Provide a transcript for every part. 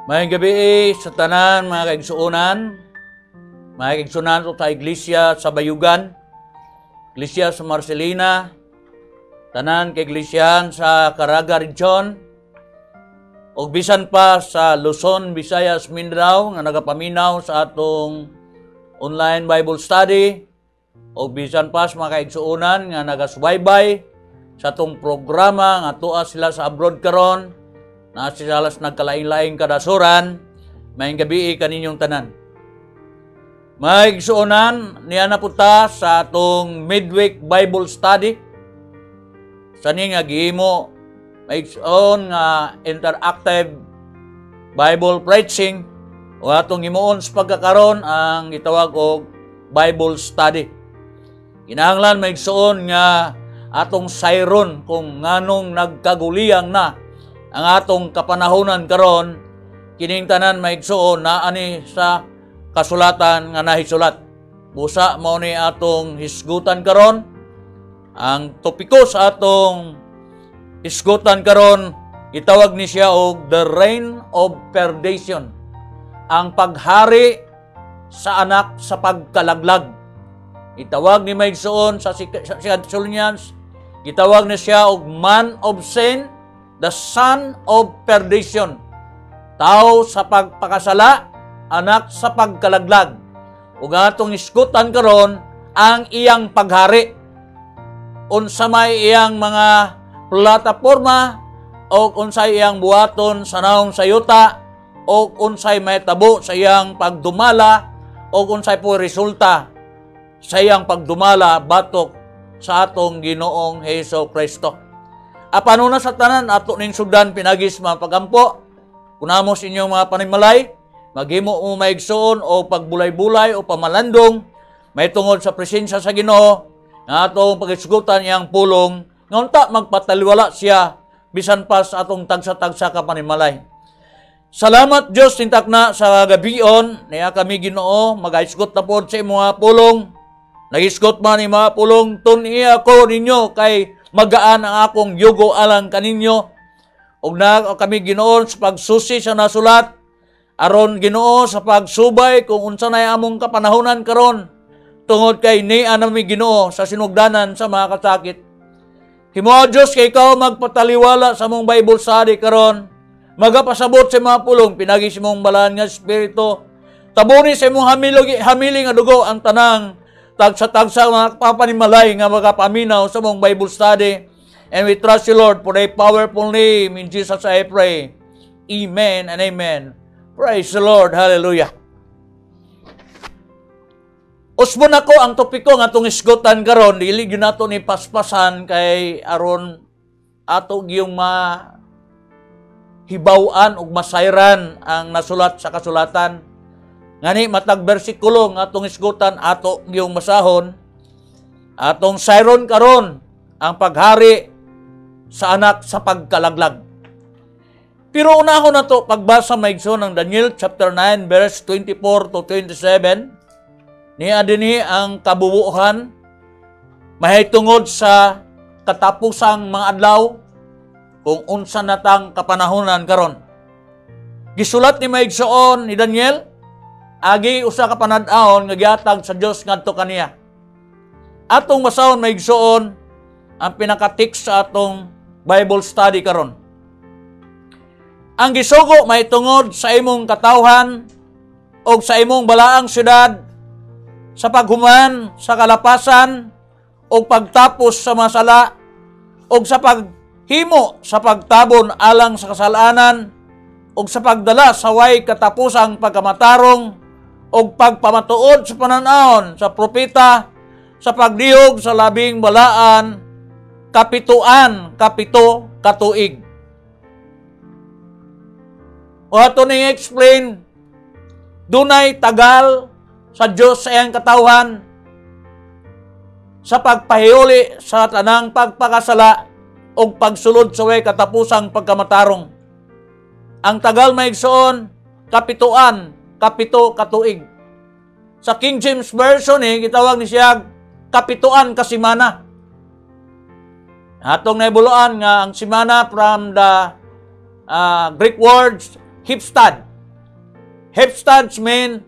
May gabi sa tanan, mga kaigsuunan, sa iglesia sa Bayugan, iglesia sa Marcelina, tanan kaiglesiyahan sa Caraga Region, o bisan pa sa Luzon, Visayas, Mindanao, nga nagapaminaw sa atong online Bible study, o bisan pa sa mga kaigsuunan nga nagasubaybay sa atong programa nga tuwa sila sa abroad karon, na sila nagkalaing-laing kadasuran, may gabi kaninyong tanan. May igsuunan, niya na punta sa atong midweek Bible study. Sa nga gihimo, may igsuon nga interactive Bible preaching, o atong himuon sa pagkakaroon ang gitawag og Bible study. Kinahanglan may igsuon nga atong sayron kung nganong nagkaguliyang na ang atong kapanahonan karon, kining tanan maigsuon na ani sa kasulatan nga nahisulat. Busa mao ni atong hisgutan karon. Ang topiko sa atong hisgutan karon itawag ni siya og the reign of perdition. Ang paghari sa anak sa pagkalaglag. Itawag ni maigsuon sa Thessalonians, itawag ni siya og man of sin, the son of perdition. Tao sa pagpakasala, anak sa pagkalaglag. Ug atong iskutan karon ang iyang paghari. Unsa may iyang mga plataporma o unsay iyang buhaton sa naong sayuta o unsay mahitabo sa iyang pagdumala o unsay po resulta sa iyang pagdumala batok sa atong Ginoong Hesus Kristo. Apano na sa tanan ato ning sugdan pinagis mga pagampo, kunamos inyong mga panimalay, maghimo o maigsoon o pagbulay-bulay o pamalandong, may tungod sa presensya sa Ginoo, nga atong pagisgutan iyang pulong, nga unta magpataliwala siya, bisan pa sa atong tagsa-tagsa ka panimalay. Salamat Diyos, tintak na sa gabion, niya kami Ginoo, mag-aisgot na po sa mga pulong, nag-isgot man ni mga pulong, tuniya ko ninyo kay magaan ang akong yugo alang kaninyo. Ug na kami Ginoo sa pagsusi sa nasulat, aron Ginoo sa pagsubay kung unsa nay among kapanahonan karon, tungod kay niya nami Ginoo sa sinugdanan sa mga kasakit. Himo Dios kay ikaw magpataliwala sa among Bible study karon, magapasabot sa mga pulong pinagi sa imong balaan nga espiritu, tabuni sa imong hamili nga dugo ang tanang tagsa-tagsa mga papanimalay nga magapaminaw sa mong Bible study. And we trust you, Lord, for thy powerful name. In Jesus I pray. Amen and amen. Praise the Lord. Hallelujah. Usbon ako ang topiko nga itong isgutan karon, dili yun nato ni paspasan kay aron ato yung mahibawaan o masayran ang nasulat sa kasulatan. Ngani matag bersikulo nga atong isgutan ato giyong masahon, atong sayron karon ang paghari sa anak sa pagkalaglag. Pero unahon na to pagbasa maigsoon ng Daniel chapter 9 verse 24 to 27. Niya dinhi ang kabubuhan mahitungod sa katapusang mga adlaw kung unsa natang kapanahonan karon. Gisulat ni maigsoon ni Daniel agi usa ka panad-aon nga gihatag sa Dios ngadto kaniya. Atong basahon maigsuon ang pinaka-text sa atong Bible study karon. Ang gisugo mahitungod sa imong katawhan o sa imong balaang syudad sa paghuman sa kalapasan o pagtapos sa masala o sa paghimo sa pagtabon alang sa kasalanan o sa pagdala sa way katapusang pagkamatarong o pagpamatuod sa pananaon sa propeta, sa pagdihog sa labing balaan, kapito katuig. O ato ni explain, dunay tagal sa Diyos sa iyang katawhan sa pagpahiuli sa tanang pagpakasala o pagsulod sa way katapusang pagkamatarong. Ang tagal maigsoon, kapito katuig. Sa King James Version gitawag ni siya kapituan ka simana. Atong naibuluan nga ang simana from the Greek words hipstad. Heptads mean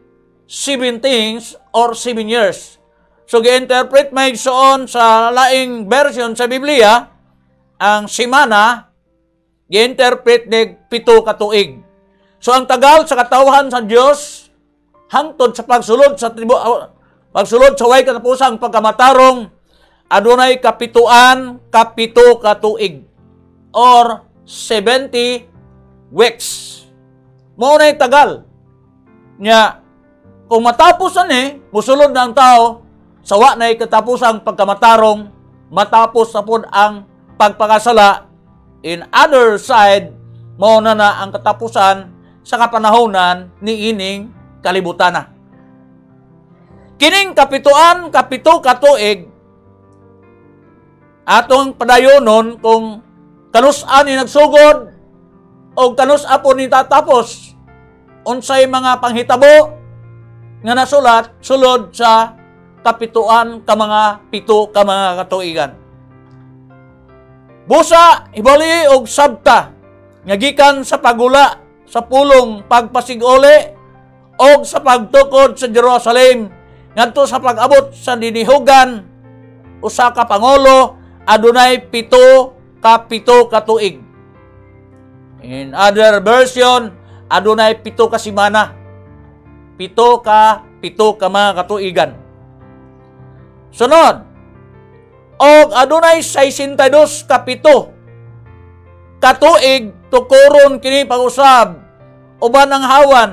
7 things or 7 years. So, gi-interpret may soon sa laing version sa Biblia, ang simana, gi-interpret ni 7 ka tuig. So, ang tagal sa katawhan sa Dios hangtod sa pagsulod sa way katapusang pagkamatarong, adunay kapituan, 7 ka tuig or 70 weeks. Mao na tagal. Nya, kung matapos musulod na ang tao, sawa na katapusang pagkamatarong, matapos na po ang pagpakasala, in other side, mao na ang katapusan sa kapanahonan ni ining kalibutan na. Kining kapituan, 7 ka tuig, atong padayonon kung kanus-an ni nagsugod o kanus-a po ni tatapos unsay mga panghitabo nga nasulat sulod sa kapituan ka mga 7 ka mga katuigan. Busa ibali og sabta nga gikan sa pagula sa pulong pagpasigoli og sa pagtukod sa Jerusalem ngadto sa pag-abot sa dinihugan usa ka pangulo adunay 7 ka tuig. In other version, adunay 7 ka simana. 7 ka mga katuigan. Sunod, og adunay 62 ka 7 ka tuig tukuron kini pag-usab uban ang hawan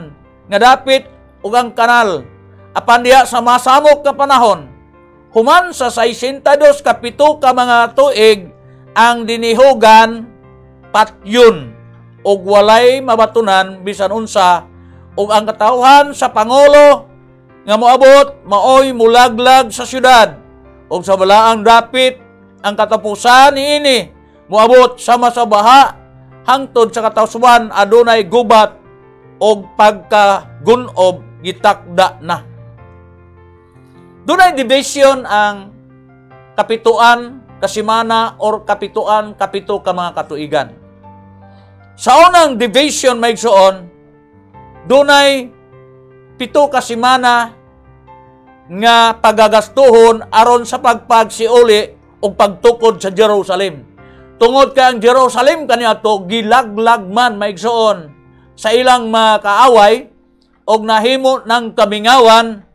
nga dapit ug ang kanal apan diha sa masamok ka panahon human sa 62 ka 7 ka mga tuig ang dinihugan patyon ug walay mabatunan bisan unsa ug ang katawhan sa pangulo nga moabot maoy mulaglag sa syudad ug sa balaang dapit ang katapusan niini moabot sama sa baha hangtod sa katawsuan adunay gubat og pagkagunob gitakda na. Dunay division ang kapituan kasimana or kapituan 7 ka mga katuigan. Sa unang division may igsoon, dunay 7 ka simana nga pagagastuhon aron sa pagpagsiuli o pagtukod sa Jerusalem. Tungod kay ang Jerusalem kaniadto gilaglag man maigsoon sa ilang mga kaaway og nahimo ng kamingawan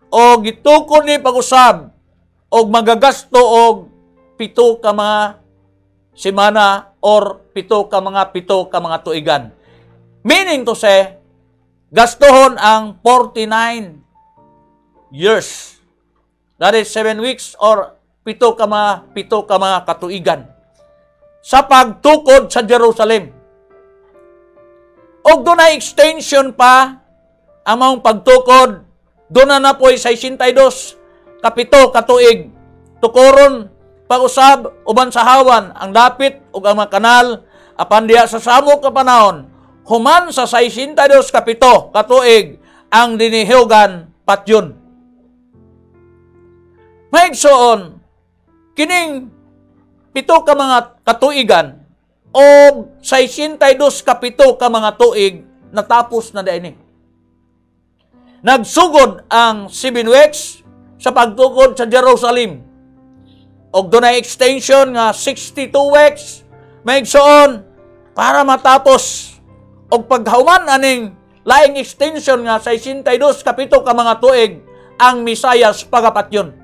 o gitukod ni pag-usab og magagasto og 7 ka mga simana or 7 ka mga tuigan. Meaning to say, gastohon ang 49 years. That is 7 weeks or 7 ka mga katuigan sa pagtukod sa Jerusalem. Og doon na extension pa among pagtukod, doon na po'y 62 ka 7 katuig. Tukuron pag-usab uban sa hawan ang dapit ug ang mga kanal apan diha sa samok ka panahon human sa 62 ka 7 katuig ang dinihugan patyon. Maigsoon kining 7 ka mga katuigan o 62 ka 7 ka mga tuig natapos na diini. Nagsugod ang 7 weeks sa pagtukod sa Jerusalem. Og dunay extension nga 62 weeks maigsoon para matapos og paghuman aning laing extension nga 62 ka 7 ka mga tuig ang Misayas pagapatyon.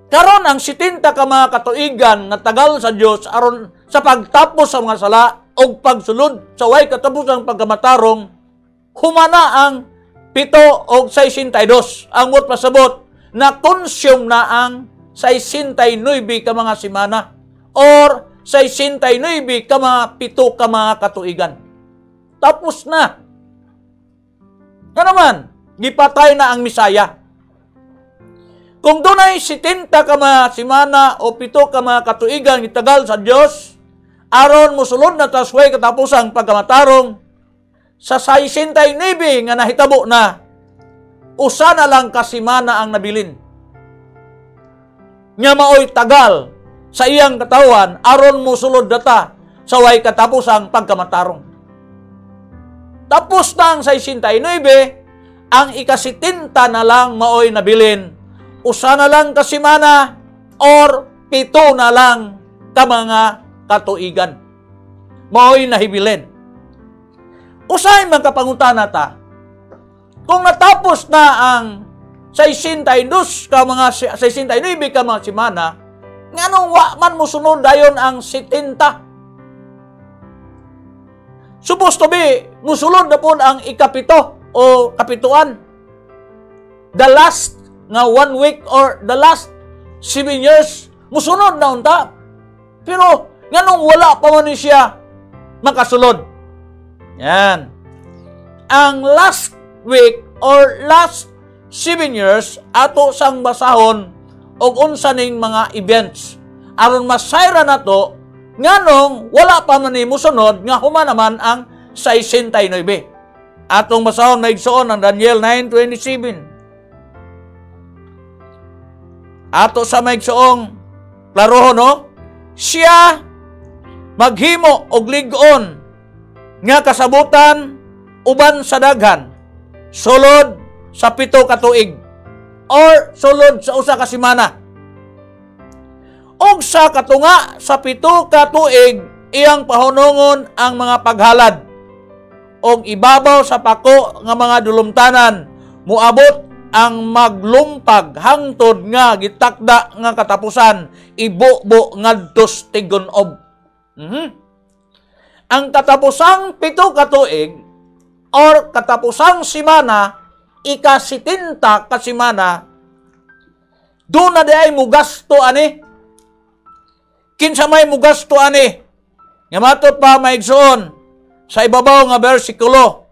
Karon ang 70 ka mga katuigan nga tagal sa Dios aron sa pagtapos sa mga sala og pagsulod sa way katapusang pagkamatarong humana ang 7 og 62 ang mo't pasabot na consume na ang 69 ka mga simana or 69 ka mga 7 ka mga katuigan. Tapos na. Kanaman, gipatay na ang Misaya. Kung dunay 70 ka mga simana o 7 ka mga katuigan gitagal sa Dios aron mosulod na tasway katapusang pagkamatarong sa 69 nga nahitabo na usa na lang kasimana ang nabilin. Nga maoy tagal sa iyang katawan aron mosulod data sa way katapusang pagkamatarong. tapos na ang 69, ang ikasitinta na lang maoy nabilin. Usa na lang kasimana or 7 na lang ka mga katuigan. Maoy nahibilin. Usay man kapangutana ta, kung natapos na ang 62 ka mga 69 ka mga simana, nganong wa man musunod dayon ang 70? Supposed to be, musulod na po ang ikapito o kapituan. The last nga 1 week or the last 7 years, musunod na unta. Pero, nganong wala pa man siya makasulod. Yan. Ang last week or last 7 years, ato sang basahon og unsa ning mga events. Aron masayra na to, nganong wala pa man ni musunod nga human naman ang 69. Atong basahon maigsoon ang Daniel 9:27. Ato sa maigsoong klarohon, no? Siya maghimo og lig-on nga kasabutan uban sa daghan sulod sa 7 ka tuig or sulod sa usa ka semana. Og sa katunga sa 7 ka tuig, iyang pahunungon ang mga paghalad. Og ibabaw sa pako nga mga dulumtanan, muabot ang maglumpag hangtod nga gitakda nga katapusan, ibubo ngadto tig-unob. Ang katapusang 7 ka tuig or katapusang semana, ikasitinta ka semana, doon na di ay mugasto ani. Kinsa may mugasto ani? Nga matot pa maigsoon sa ibabaw nga bersikulo.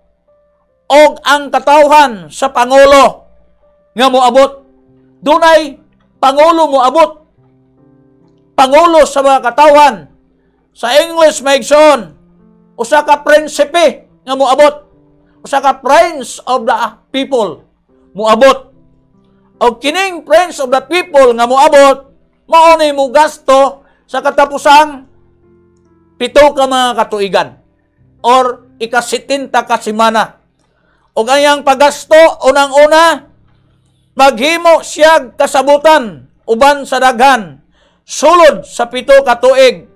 Og ang katawhan sa Pangulo nga moabot. Dunay Pangulo moabot. Pangulo sa mga katawhan. Sa English maigsoon, usa ka prinsipe nga moabot. Usa ka prince of the people moabot. Og kining prince of the people nga moabot, mao ni mugasto sa katapusang 7 ka mga katuigan or ikasitinta ka semana. O ganyang paggasto, unang-una, maghimo siyag kasabutan uban sa daghan sulod sa 7 ka tuig.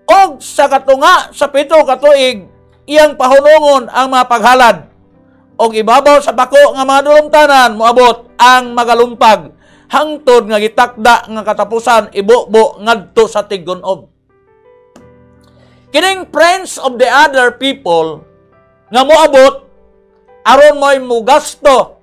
O sa katunga sa 7 ka tuig, iyang pahunungon ang mga paghalad. O ibabaw sa pako nga mga dulumtanan, moabot ang magalumpag hangtod nga gitakda nga katapusan, ibubo ngadto sa tig-unob. Kining prince of the other people nga moabot aron mo'y mugasto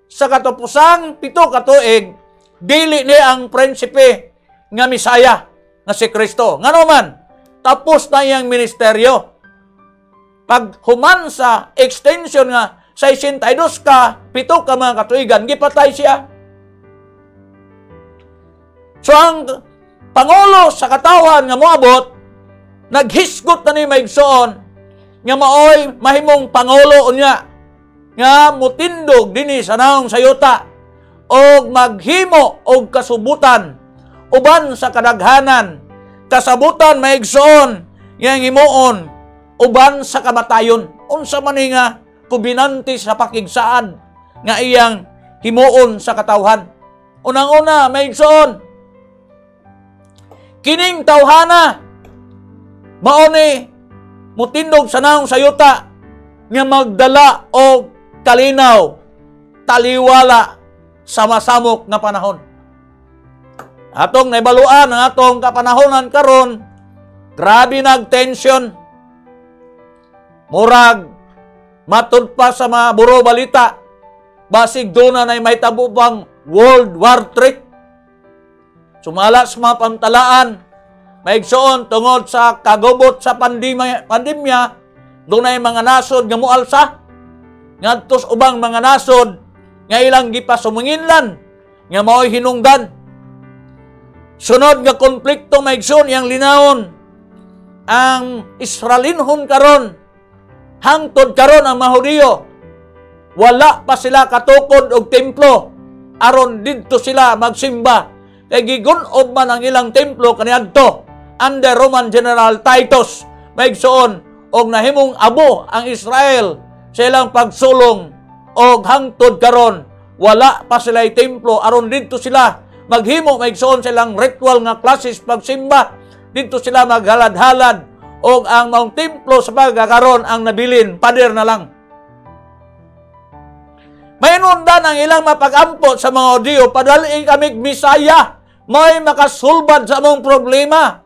sa katapusang 7 ka tuig, dili ni ang prinsipe nga Misaya nga si Kristo. Ngano man, tapos na iyang ministeryo. Pag human sa extension nga 62 ka 7 ka mga katuigan, gipatay siya. So ang Pangulo sa katawhan nga moabot, naghisgot na ni maigsoon nga maoy mahimong Pangulo unya nga mutindog dinhi sa naong sayuta og maghimo og kasubutan uban sa kadaghanan, kasabutan maigsoon nga himuon uban sa kamatayon. Unsa man ni nga kubinanti sa pakigsaad nga iyang himuon sa katawhan. Unang-una maigsoon, kining tawhana mao ni mutindog sa naong sayuta nga magdala og kalinaw, taliwala sa masamok na panahon. Atong naibaluan ang atong kapanahonan karon, grabe nag-tension. Murag matud pa sa mga buro balita, basig doon na may tabo pang World War III. Sumala sa mga pantalaan, maigsoon tungod sa kagubot sa pandemya, doon ay mga nasod nga mualsa, ngadtos ubang mga nasod nga ilang gipasumunginlan, nga mao'y hinungdan. Sunod nga konflikto maigsoon yang linawon, ang Israelinhon karon, hangtod karon ang Mahudiyo, wala pa sila katukod og templo, aron didto sila magsimba. Kay gigunob man ang ilang templo kaniadto under Roman General Titus. Maigsoon, og nahimong abo ang Israel sa ilang pagsulong og hangtod karon wala pa sila'y templo aron didto sila maghimo maigsoon sa ilang ritual nga klases pagsimba. Dito sila maghalad-halad o ang maong templo sa pagkakaroon ang nabilin, pader na lang. Mainundan ang ilang mapag-ampot sa mga Hudiyo, padali kami misaya, may makasulbad sa among problema.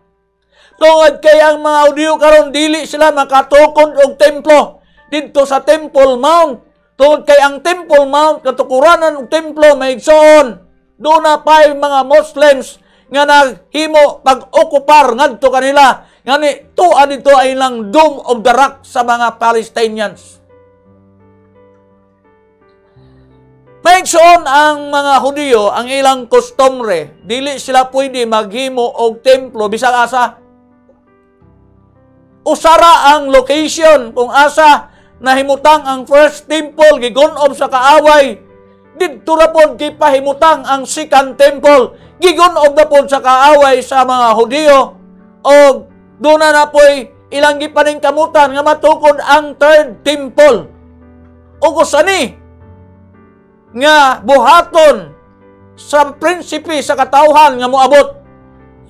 Tungod kay ang mga Hudiyo karon dili sila makatukod og templo dito sa Temple Mount. Tungod kay ang Temple Mount katukuranan og templo maigsoon. Doon na pa'y mga Muslims nga naghimo pag-okupar ngadto kanila. Ngani tuwa dito ay lang Dome of the Rock sa mga Palestinians. Maigsoon ang mga Hudiyo ang ilang customary, dili sila pwede maghimo og templo bisag asa. Usara ang location kung asa nahimutang ang first temple gigunob sa kaaway. Didto ra pod gipahimutang ang second temple gigunob na pod sa kaaway sa mga Hudiyo og doon na po'y ilang gipaningkamutan nga matukod ang third temple. Ug usani nga buhaton sa prinsipe sa katawhan nga moabot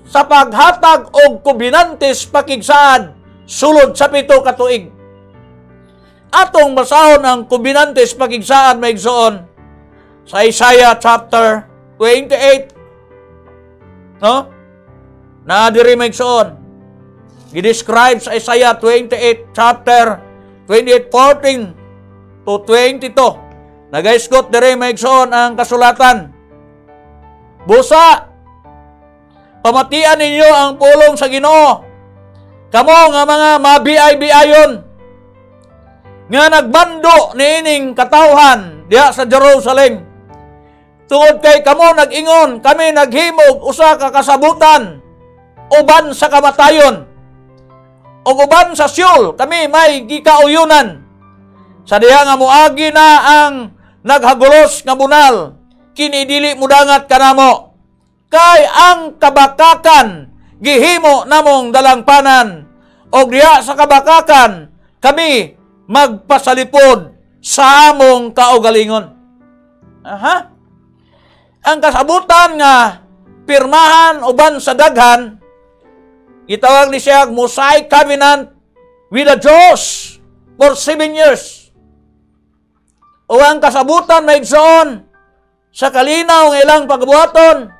sa paghatag og kubinantes pakigsaad sulod sa 7 ka tuig. Atong basahon ang kubinantes pakigsaad maigsoon sa Isaiah chapter 28. No? Na diri maigsoon. Gidescribe sa Isaiah 28 chapter 28:14 to 22. Nagaisgot diri maigsoon ang kasulatan. Busa pamatian ninyo ang pulong sa Ginoo. Kamo nga mga mabiay-biayon nga nagbando niining katawhan diha sa Jerusalem. Tungod kay kamo nag-ingon, kami naghimog usa ka kasabutan uban sa kamatayon. O uban sa Seol, kami may gikauyunan. Sa diha nga muagi na ang naghagulos nga bunal, kini dili mudangat kanamo. Kay ang kabakakan gihimo namong dalangpanan. O diha sa kabakakan, kami magpasalipod sa among kaugalingon. Aha. Ang kasabutan nga pirmahan uban sa daghan, gitawag ni siya Mosaic Covenant with the Jews for 7 years. O ang kasabutan maigsoon sa kalinaw ng ilang pagbuhaton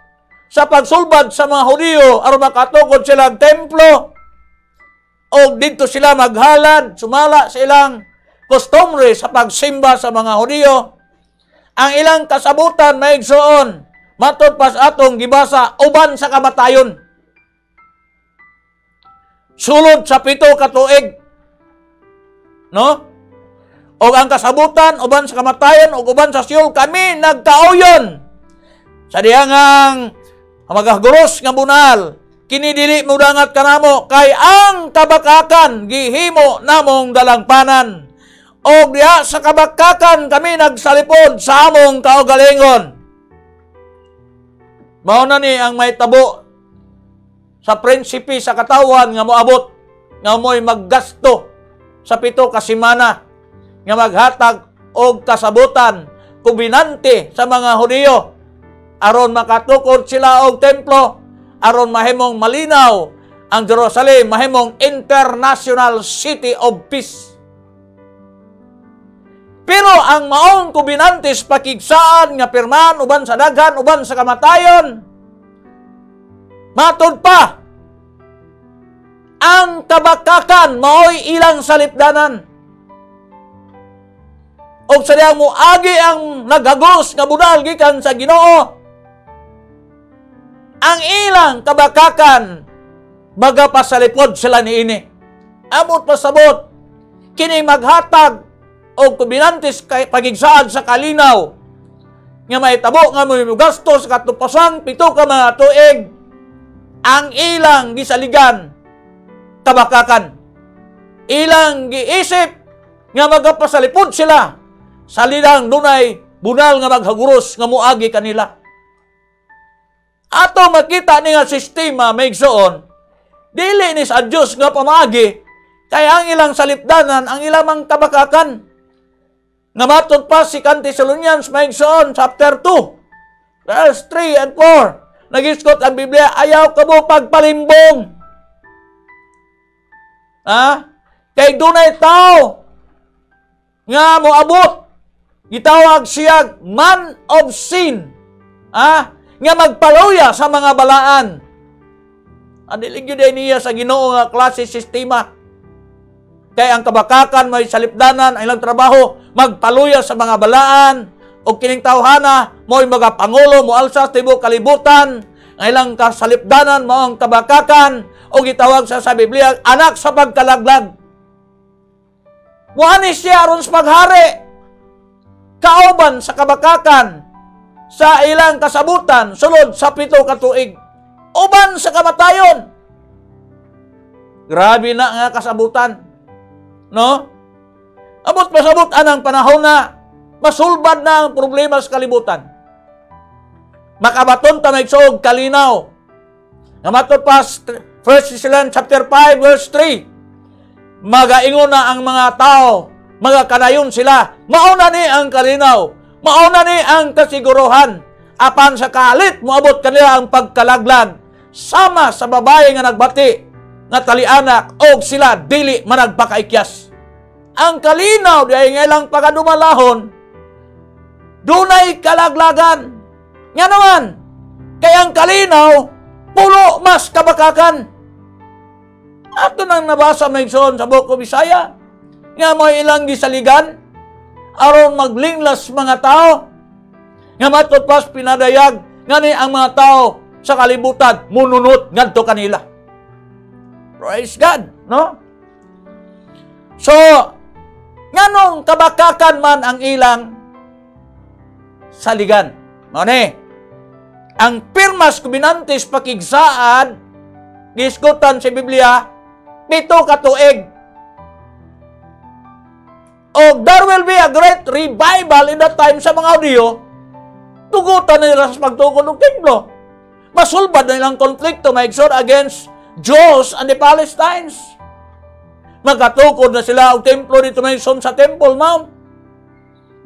sa pagsulbad sa mga Hudiyo aron makatukod sila ang templo o dito sila maghalad, sumala sa ilang customary sa pagsimba sa mga Hudiyo. Ang ilang kasabutan maigsoon matud pas atong gibasa uban sa kamatayon. Sulod sa 7 ka tuig. No? O ang kasabutan uban sa kamatayon o uban sa Seol kami nagkauyon. Sa dihangang magaguros nga bunal, kini dili mudangat kanamo kay ang kabakakan gihimo namong dalangpanan. O diha sa kabakakan kami nagsalipod sa among kaugalingon. Mao na ni ang may tabo sa prinsipe sa katawhan nga moabot nga mo'y maggasto sa 7 ka semana nga maghatag og kasabutan kubinante sa mga Hudiyo aron makatukod sila og templo aron mahimong malinaw ang Jerusalem mahimong international city of peace. Pero ang maong kubinantes pakigsaan nga pirmahan uban sa daghan uban sa kamatayon, matud pa ang kabakakan mao'y ilang salipdanan. O sa diyang muagi ang naghagos nga bunal gikan sa Ginoo. Ang ilang kabakakan baga pasalipod sila niini. Amot pasabot kini maghatag o kubinantes pagigsaad sa kalinaw nga may tabo nga may gastos katupasang 7 ka mga tuig ang ilang gisaligan kabakakan. Ilang giisip nga magapasalipod sila sa lidang dunay bunal nga maghaguros nga muagi kanila. Ato makita ni nga sistema maigsoon dili ni sa Dios nga pamagi Kaya ang ilang salipdanan, ang ilang mga kabakakan, nga matod pa si Thessalonians, maigsoon, chapter 2, verse 3 and 4. Nagiskot ang Biblia, ayaw ka mo pagpalimbong. Kay dunay tao nga moabot, gitawag siya man of sin, nga magpaluya sa mga balaan. Adilig yun niya sa Ginoo nga klase sistema. Kaya ang kabakakan may salipdanan, ang ilang trabaho, magpaluya sa mga balaan, o kining tawhana, mo'y mga pangulo, moalsa, tibo kalibutan, ang ilang kasalipdanan, mo ang kabakakan, o gitawag sa Biblia, anak sa pagkalaglag. Muani siya aron sa paghari, kauban sa kabakakan, sa ilang kasabutan, sulod sa 7 ka tuig, uban sa kamatayon. Grabe na nga kasabutan. No? Abot pasabot anang panahon na masulbad na ang problema sa kalibutan. Makabaton ta magsog kalinaw. Namatod pa 1 Thessalonians chapter 5 verse 3. Magaingon na ang mga tao, mga kanayon sila. Mauna ni ang kalinaw, mauna ni ang kasiguruhan. Apan sa kalit moabot kanila ang pagkalaglag sama sa babae nga nagbati nga talianak og sila dili managpakaikyas. Ang kalinaw di ay ngailang pagadumalahon, dunay kalaglagan. Nga naman, kaya ang kalinaw, pulo mas kabakakan. Ato nang nabasa na igsoon sa Buko Bisaya, nga mo ilang gisaligan, aron maglinglas mga tao, nga matutpas pinadayag, nga ni ang mga tao sa kalibutan, mununot ngadto kanila. Praise God, no? So, nganong kabakakan man ang ilang saligan. Mane, ang pirmas kubinantes pakigsaad, giskutan sa Biblia, 7 ka tuig. O there will be a great revival in that time sa mga audio, tugutan nila sa pagtukod ng templo. Masulbad na ilang konflikto, maigsod against Jews and the Palestines. Magkatukod na sila ang templo dito maigsoon sa Temple Mount.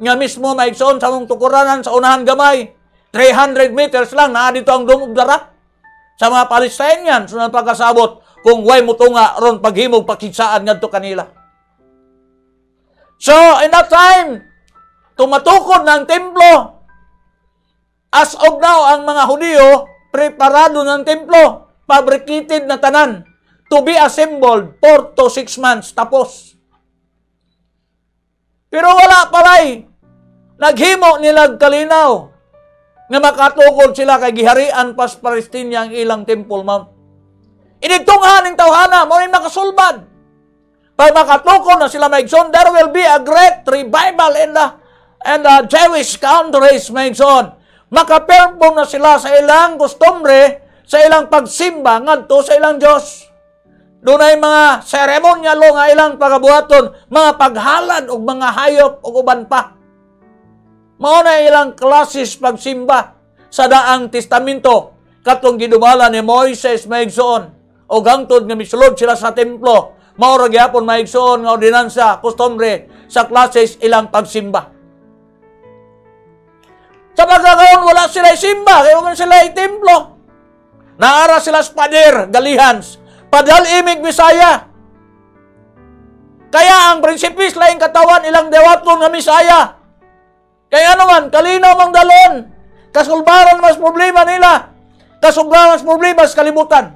Nga mismo maigsoon sa mong tukuranan sa unahan gamay. 300 meters lang na dito ang Dome of the Rock. Sa mga Palestinians, sunod pagkasabot kung way mutunga ron paghimog pakigsaan ngadto kanila. So, in that time, tumatukod ng templo. As of now, ang mga Hudyo, preparado ng templo, fabricated na tanan, to be assembled 4 to 6 months, tapos. Pero wala palay, naghimo nilag kalinaw, nga makatukod sila kay giharian pas Palestina ang ilang Temple Mount. Inigtunghan ng tawhana, mo rin nakasulbad. Pag makatukod na sila maigsoon, there will be a great revival in the Jewish countries, maigsoon. Makaperform na sila sa ilang kustombre, sa ilang pagsimba, ngadto sa ilang Diyos. Doon ay mga seremonyalo nga ilang pagabuhaton, mga paghalad o mga hayop o uban pa. Mauna ilang klases pagsimba sa daang testamento, katong gidumala ni Moises maigsoon, o gangtod nga misulod sila sa templo, maura gyapon maigsoon nga ordinansa, kustombre, sa klases ilang pagsimba. Sa pagkakaon, wala sila isimba, kaya wala sila itemplo. Naara sila sa pader, galihans, padal imig Misaya. Kaya ang prinsipis laing katawan ilang dewaton nga Misaya. Kaya naman, kalinaw mang dalon. Kasulbaran mas problema nila. Kasulbaran mas problema sa kalibutan.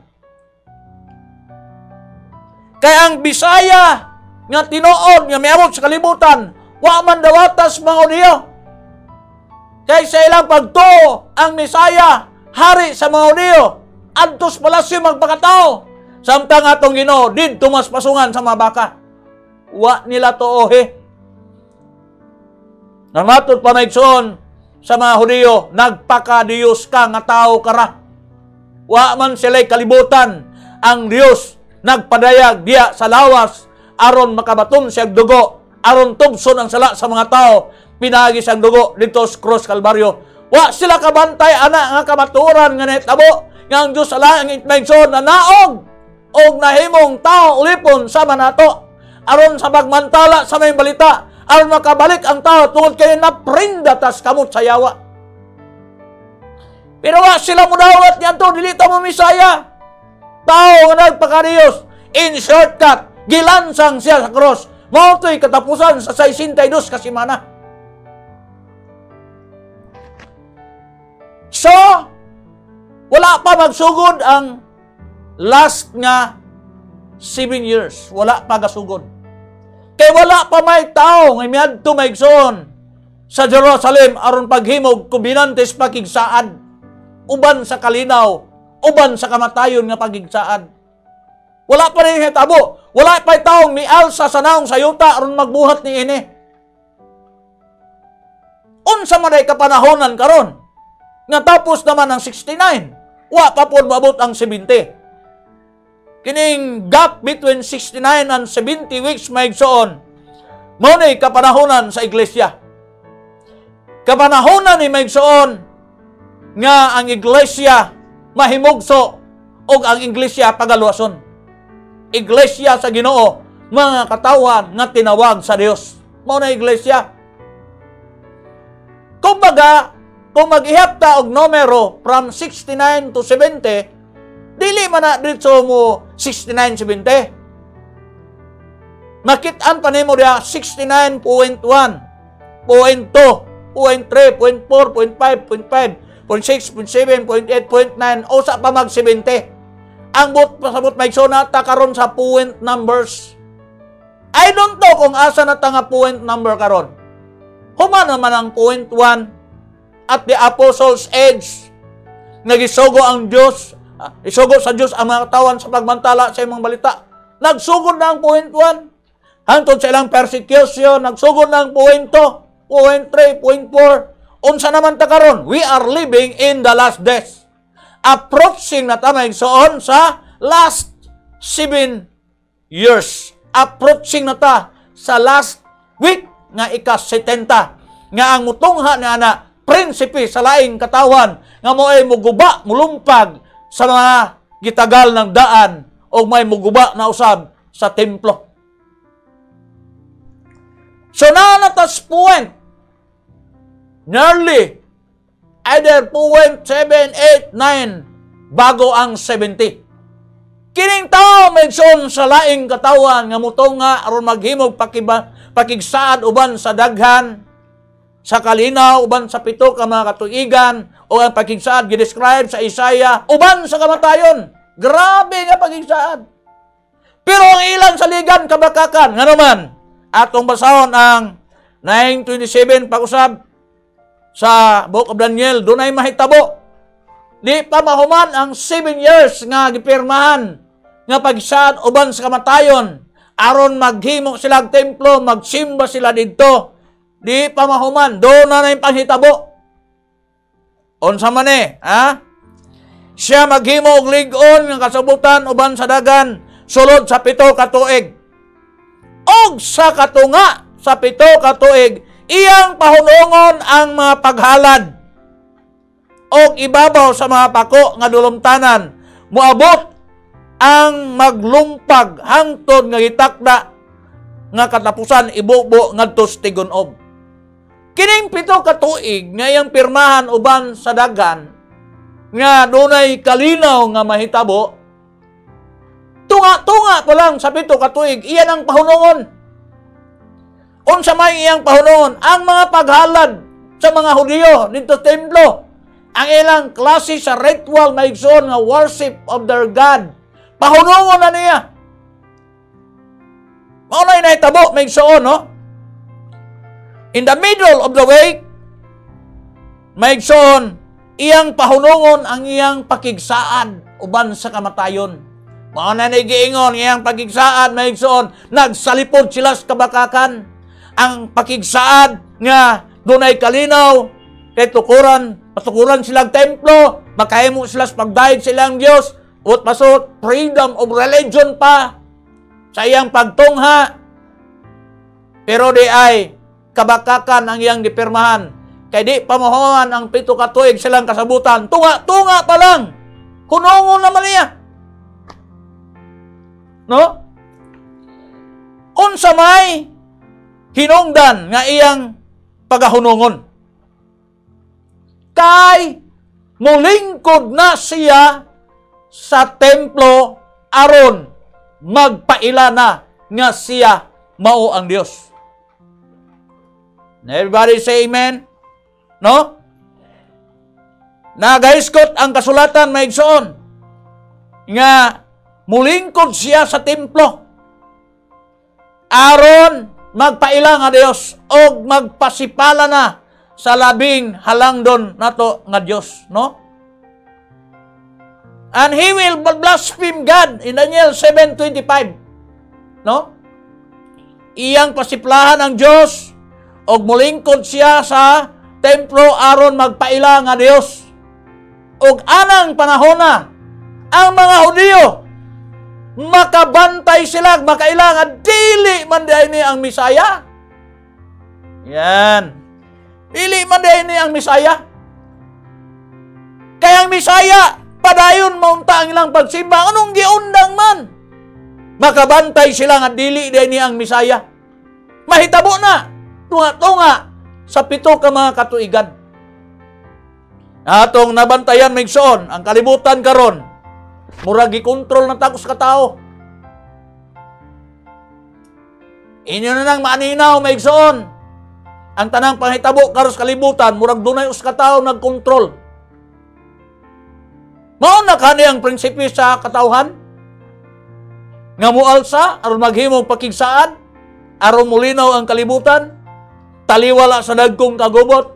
Kaya ang Bisaya nga tinuod, nga miabot sa kalibutan, wa man dawatas mga Hudyo. Kaya sa ilang pagtuo, ang Misaya, hari sa mga Hudyo, adtos palasyo magpakatao. Samtang atong Ginoo didto mas pasungan sa mga baka. Wa nila tuohe. Namatod pa maigsoon sa mga Hudyo, nagpaka-Diyos ka nga tao kara. Wa man sila'y kalibutan. Ang Diyos nagpadayag diya sa lawas aron makabaton siyang dugo, aron tubson ang sala sa mga tao, pinagi siyang dugo dito sa Cross Calvario. Wa sila kabantay ana nga kamaturan nga nahitabo nga ang Diyos sa langit maigsoon na naog og nahimong tao ulipon sama nato aron sa pagmantala sa may balita aron makabalik ang tao tungod kay naprinda tas kamot sa yawa. Pero wa sila mudawat niya to, dili ta mo misaya. Tao nga nagpakariyos, in shortcut, gilansang siya sa cross. Mao to'y katapusan sa 62 ka semana. So, wala pa magsugod ang last nga 7 years. Wala pa gasugod. Kay wala pa may tao nga miadto maigsoon sa Jerusalem aron paghimog kubinantes pakigsaad, uban sa kalinaw, uban sa kamatayon nga pagigsaad. Wala pa rin hitabo. Wala pa taong mialsa sa naong sayuta aron magbuhat ni ini. Unsa man ay kapanahonan karon nga tapos naman ang 69, wa pa pod maabot ang 70. Kining gap between 69 and 70 weeks maigsoon, mao nay kapanahonan sa iglesia. Kapanahonan ni maigsoon nga ang iglesia mahimugso og ang iglesia pagaluwason. Iglesia sa Ginoo, mga katawan nga tinawag sa Dios. Mao na iglesia. Kumbaga, kung mag-ihapta og numero from 69 to 70, dili man na dito mo 69-70. Makitaan pa nimo dia 69.1, 0.2, 0.3, 0.4, 0.5, 0.5, 0.6, 0.7, 0.8, 0.9, o sa pa mag-70. Ang pasabot maigsonata karon sa point numbers. I don't know kung asa na ta nga point number karon. Human naman ang point 1 at the apostles' age. Nagisugo ang Diyos, isugo sa Diyos ang mga katawan sa pagmantala sa imong balita. Nagsugod na ang point 1. Hangtod sa ilang persecution, nagsugod na ang point 2, point 3, point 4. Unsa naman ta karon? We are living in the last days. Approaching na tamay soon sa last 7 years. Approaching na ta sa last week nga ika-70. Nga ang mutungha na na prinsipe sa laing katawan nga mo ay muguba, mulumpag sa mga gitagal ng daan o may muguba na usab sa templo. So natas point nearly either 0.7, 8, 9 bago ang 70. Kining tao maigsoon sa laing katawan nga mutunga aron maghimog pakigsaad uban sa daghan, sa kalinaw uban sa 7 ka mga katuigan, o ang pakigsaad gidescribe sa Isaiah uban sa kamatayon. Grabe nga pakigsaad. Pero ang ilang saligan kabakakan nga naman atong basahon ang 9:27 pag-usab sa Book of Daniel, dunay mahitabo. Di pa mahuman ang 7 years nga gipirmahan nga pagsaad uban sa kamatayon aron maghimo sila og templo, magsimba sila didto. Di pa mahuman, do na yung panghitabo. Unsa man ha? Siya maghimo og lig-on nga kasabutan uban sa dagan sulod sa 7 ka tuig. Og sa katunga sa 7 ka tuig, iyang pahunungon ang mga paghalad o ibabaw sa mga pako nga dulumtanan. Muabot ang maglumpag hangtod nga gitakda nga katapusan ibubo ngadto sa Tigunob. Kining 7 ka tuig nga iyang pirmahan uban sa dagan nga dunay kalinaw nga mahitabo. Tunga-tunga pa lang sa 7 ka tuig, iyan ang pahunungon. Unsa may iyang pahunungon? Ang mga paghalad sa mga Hudiyo dito templo, ang ilang klase sa ritual maigsoon nga worship of their God. Pahunungon na niya. Maunay na itabo maigsoon, no? In the middle of the way, maigsoon, iyang pahunungon ang iyang pakigsaad uban sa kamatayon. Maunay na giingon iyang pakigsaad maigsoon, nagsalipod sila sa kabakakan. Ang pakigsaad nga dunay kalinaw kay patukuran silang templo, makahimo sila sa pagdayeg silang Dios, ut pasot freedom of religion pa sa iyang pagtungha. Pero di ay kabakakan ang iyang gipirmahan. Kay di pamahuman ang 7 ka tuig silang kasabutan. Tunga pa lang. Hunungon naman niya. No? Unsa may hinungdan nga iyang pagahunungon. Kay mulingkod na siya sa templo aron magpaila na nga siya mao ang Dios. Everybody say amen? No? Nagaiskot ang kasulatan maigsoon nga mulingkod siya sa templo aron magpaila nga Dios o magpasipala na sa labing halangdon nato nga Dios, no? And he will blaspheme God in Daniel 7:25. No? Iyang pasiplahan ang Dios og mulingkod siya sa templo aron magpaila nga Dios. Og anang panahona ang mga Hudiyo makabantay sila, makaila nga dili man ni ang Misaya. Yan. Dili man ni ang Misaya. Kaya ang Misaya padayon maunta ang ilang pagsimba. Anong giundang man? Makabantay sila nga dili ni ang Misaya. Mahitabo na. Tunga-tunga sa 7 ka mga katuigan. Atong nabantayan migsoon ang kalibutan karon. Murag gikontrol ng takos ka tao. Inyo na nang maaninaw migsoon. Ang tanang panghitabo karon sa kalibutan, murag dunay us ka tao nagkontrol. Mao na kani ang prinsipi sa katawhan? Nga mualsa aron maghimong pakigsaan, aron mulinaw ang kalibutan, taliwala sa dagkong kagubot.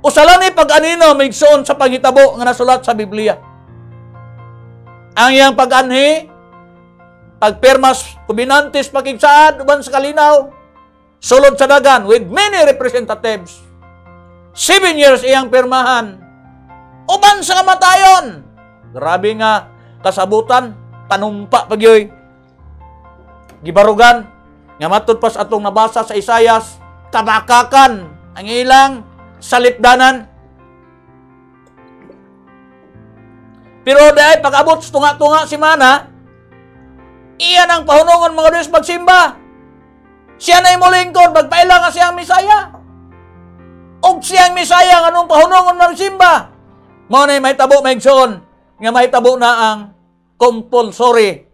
Usa ni pag-anino migsoon sa panghitabo nga nasulat sa Biblia. Ang iyang pag-anhi, pagpirmas kubinantes pakigsaan uban sa kalinaw, sulod sa dagan with many representatives. 7 years iyang pirmahan. Uban sa kamatayon. Grabe nga kasabutan, panumpa pagyoy. Gibarugan, nga matud pas atong nabasa sa Isayas, kabakakan ang ilang salipdanan. Pero dahil pag-abot tunga-tunga si Mana, iyan ang pahunungon mga Diyos magsimba. Siya na imulingkod, magpaila nga siyang Misaya. Og siyang Misaya, anong pahunungon magsimba? Mao na mahitabo maigsoon nga mahitabo na ang compulsory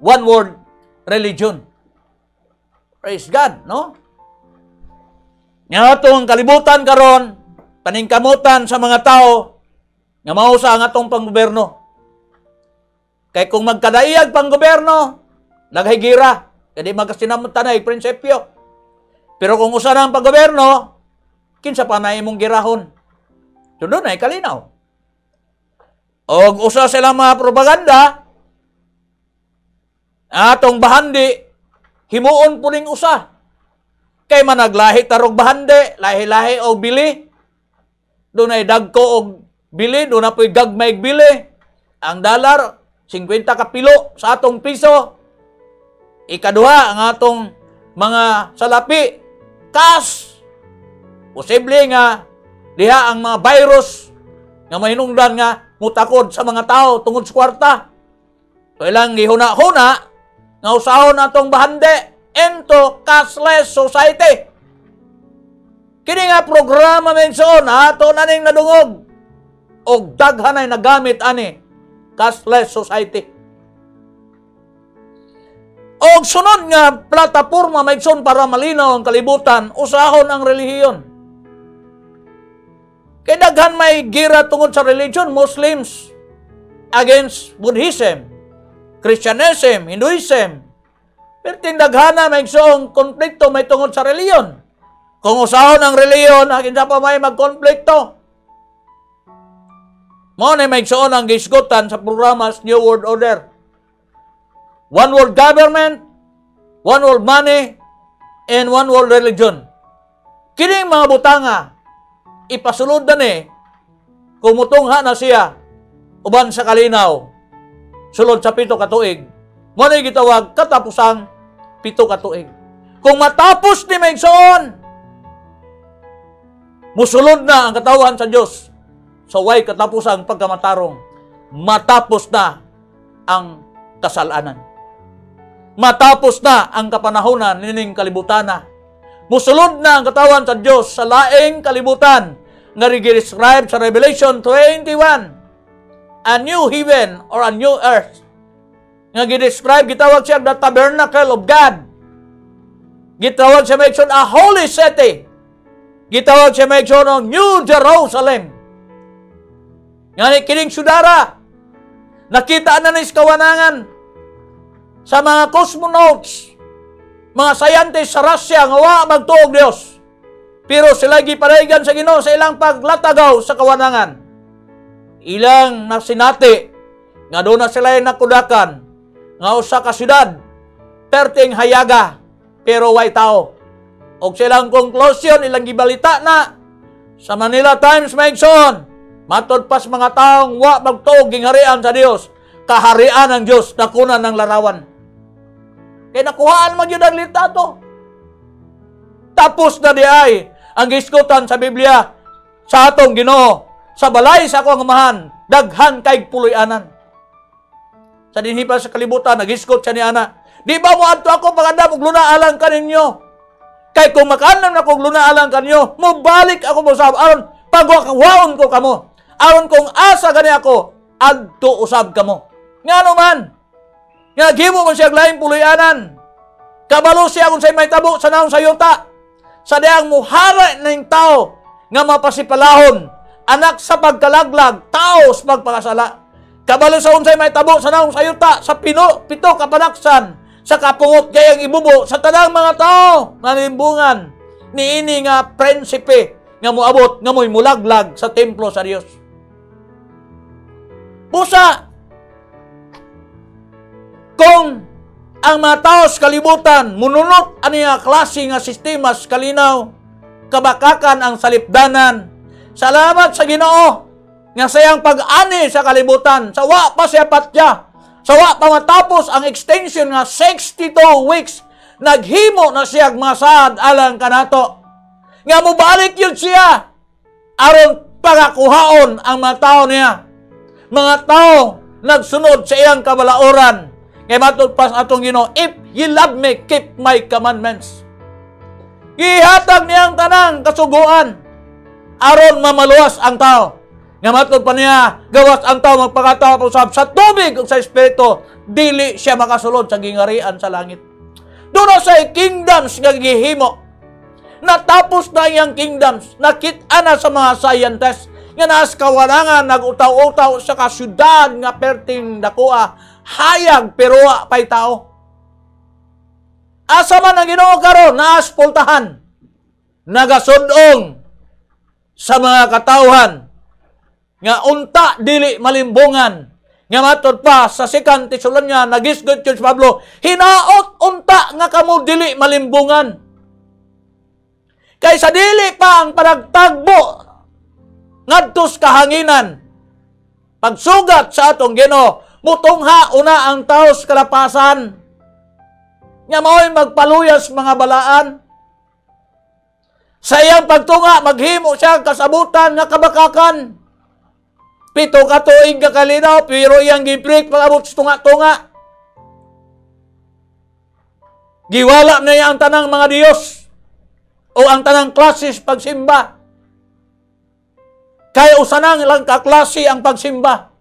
one world religion. Praise God, no? Nga atong kalibutan karon, paningkamutan sa mga tao nga mao sa ang atong panggobyerno. Kay kung magkadaiyag panggobyerno, naghigira, kadi magkasinamutan ay prinsipyo. Pero kung usa na ang panggobyerno, kinsa pa na imong girahon? Doon ay kalinaw. Og usa sila mga propaganda, atong bahandi, himuon puning usa. Kay managlahi tarog bahandi, lahi-lahi og bili. Doon ay dagko og bili, doon na po'y gagmayg bili. Ang $, 50 ka pilo sa atong piso. Ikaduha, ang atong mga salapi, cash. Posible nga, diha ang mga virus nga mahinungdan nga mutakod sa mga tao tungod sa kwarta. So ilang gihuna-huna nga usahon atong bahandi into cashless society. Kini nga programa menson ato na ning nadungog og daghan ay nagamit ani cashless society. Og sunod nga plataporma menson para malinaw ang kalibutan, usahon ang relihiyon. Kay daghan may gira tungod sa religion, Muslims against Buddhism, Christianism, Hinduism. Pero tindaghana may isang konflikto may tungod sa reliyon. Kung usahon ang reliyon, kinsa pa may magkonflikto. Mao na may igsoon ang gisgutan sa programas New World Order. One world government, one world money, and one world religion. Kining mga butanga, ipasulod na ni, kumutungha na siya, uban sa kalinaw, sulod sa 7 ka tuig. Mao na gitawag katapusang 7 ka tuig. Kung matapos ni Megsoon, musulod na ang katawhan sa Diyos. So way katapusang pagkamatarong, matapos na ang kasalanan. Matapos na ang kapanahunan nining kalibutan na. Musulod na ang katawan sa Dios sa laing kalibutan nga gi-describe sa Revelation 21. A new heaven or a new earth. Nga gi-describe, gitawag siya the tabernacle of God. Gitawag siya maigsoon a holy city. Gitawag siya maigsoon ng New Jerusalem. Nga kining sudara, nakita na nis kawanangan sa mga cosmonauts, mga scientists sa Russia nga wa magtuog Dios. Pero sila giparegan sa Ginoo sa ilang paglatagaw sa kawanangan. Ilang nasinati nga doon na sila nakudakan nga usa ka syudad perting hayaga pero way tao. Og silang conclusion ilang gibalita na sa Manila Times maigsoon, matod pas mga taong wa magtuog gingharian sa Dios, kaharian ng Dios nakunan ng larawan. Kaya nakuhaan magyud ang litato. Tapos na di ay ang giskutan sa Biblia sa atong Ginoo, sa balay sa akong amahan, daghan kay puloy-anan. Sa dinhi pa sa kalibutan, nagiskot siya ni Ana, di ba mo adto ako paganda og lunaalang kaninyo? Kay kung makaanam na kog lunaalang kanyo, mobalik ako mo sab aron pagwaon ko kamo. Aron kung asa gani ako, adto usab kamo. Ngano man? Nga gimo man siya laing puloy-anan. Kabalo siya kung say may tabo sa naong sayuta. Sa diyang muhara ng tao nga mapasipalahon, anak sa pagkalaglag, tao sa pagpakasala. Kabalo sa unsay may tabo sa naong sayuta, sa pito kapanaksan, sa kapungot gayang ibubo, sa tanang mga tao, nalimbungan, niini nga prinsipe, nga muabot, nga mo'y mulaglag sa templo sa Dios. Pusa, kung ang mga tao sa kalibutan, mununot aniya klase nga sistema sa kalinaw, kabakakan ang salipdanan, salamat sa Ginoo, nga sayang pag-ani sa kalibutan, sa wa pa siya patya, sa wa pa matapos ang extension nga 62 weeks, naghimo na siya masad alang kanato. Nga mubalik yun siya, aron pagakuhaon ang mga tao niya. Mga tao nagsunod sa iyang kabalaoran. Kaya matulpas atong Ginoo, if ye love me, keep my commandments. Ihatag niyang tanang kasuguan, aron mamaluwas ang tao. Nga matod pa niya, gawas ang tao magpakatao usab sa tubig ug sa espiritu, dili siya makasulod sa gingarian sa langit. Doon sa kingdoms nga gihimo. Natapos na iyang kingdoms, nakita na sa mga scientists nga naas kawanangan nagutaw-utaw sa kasyudad nga perting dakua, hayag pero wa pay tao. Asa man ang Ginoo karon naas pultahan, nagasudong sa mga katawhan nga unta dili malimbungan. Nga matod pa sa 2 Tesalonia nagisgot Judge Pablo, hinaot unta nga kamo dili malimbungan. Kaysa dili pa ang panagtagbo ngadtos kahanginan, pagsugat sa atong Ginoo, mutungha una ang tao sa kalapasan. Nga mao'y magpaluyas mga balaan. Sa iyang pagtunga, maghimo siya kasabutan nga kabakakan. 7 ka tuig ka kalinaw, pero iyang gibreak pag-abot sa tunga-tunga. Giwala na niya ang tanang mga Diyos o ang tanang klases pagsimba. Kaya usanang ilang kaklase ang pagsimba.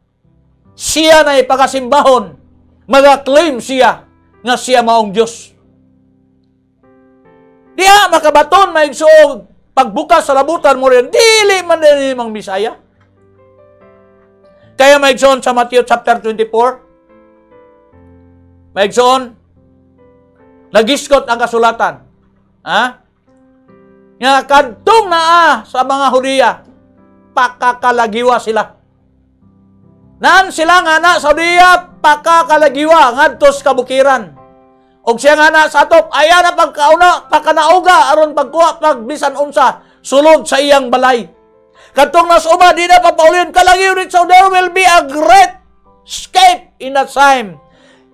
Siya na ipagasimbahon. Mag-claim siya nga siya maong Diyos. Diya makabaton maigsuog pagbukas sa labutan mo rin, dili man din mang Bisaya. Kaya maigsoon sa Matthew chapter 24, maigsoon, nagiskot ang kasulatan. Nga kadtong naa sa mga Hudiya, pakakalagiwa sila. Naan sila nga na sa Hudiya, pakakalagiwa, ngadtos kabukiran. Og siya nga na sa atop, ayan na pagkauna, pakanauga, aron pagkuha, pagbisan unsa, sulod sa iyang balay. Katong nasuba, di na papaulin, kalagiw rin, so there will be a great escape in that time.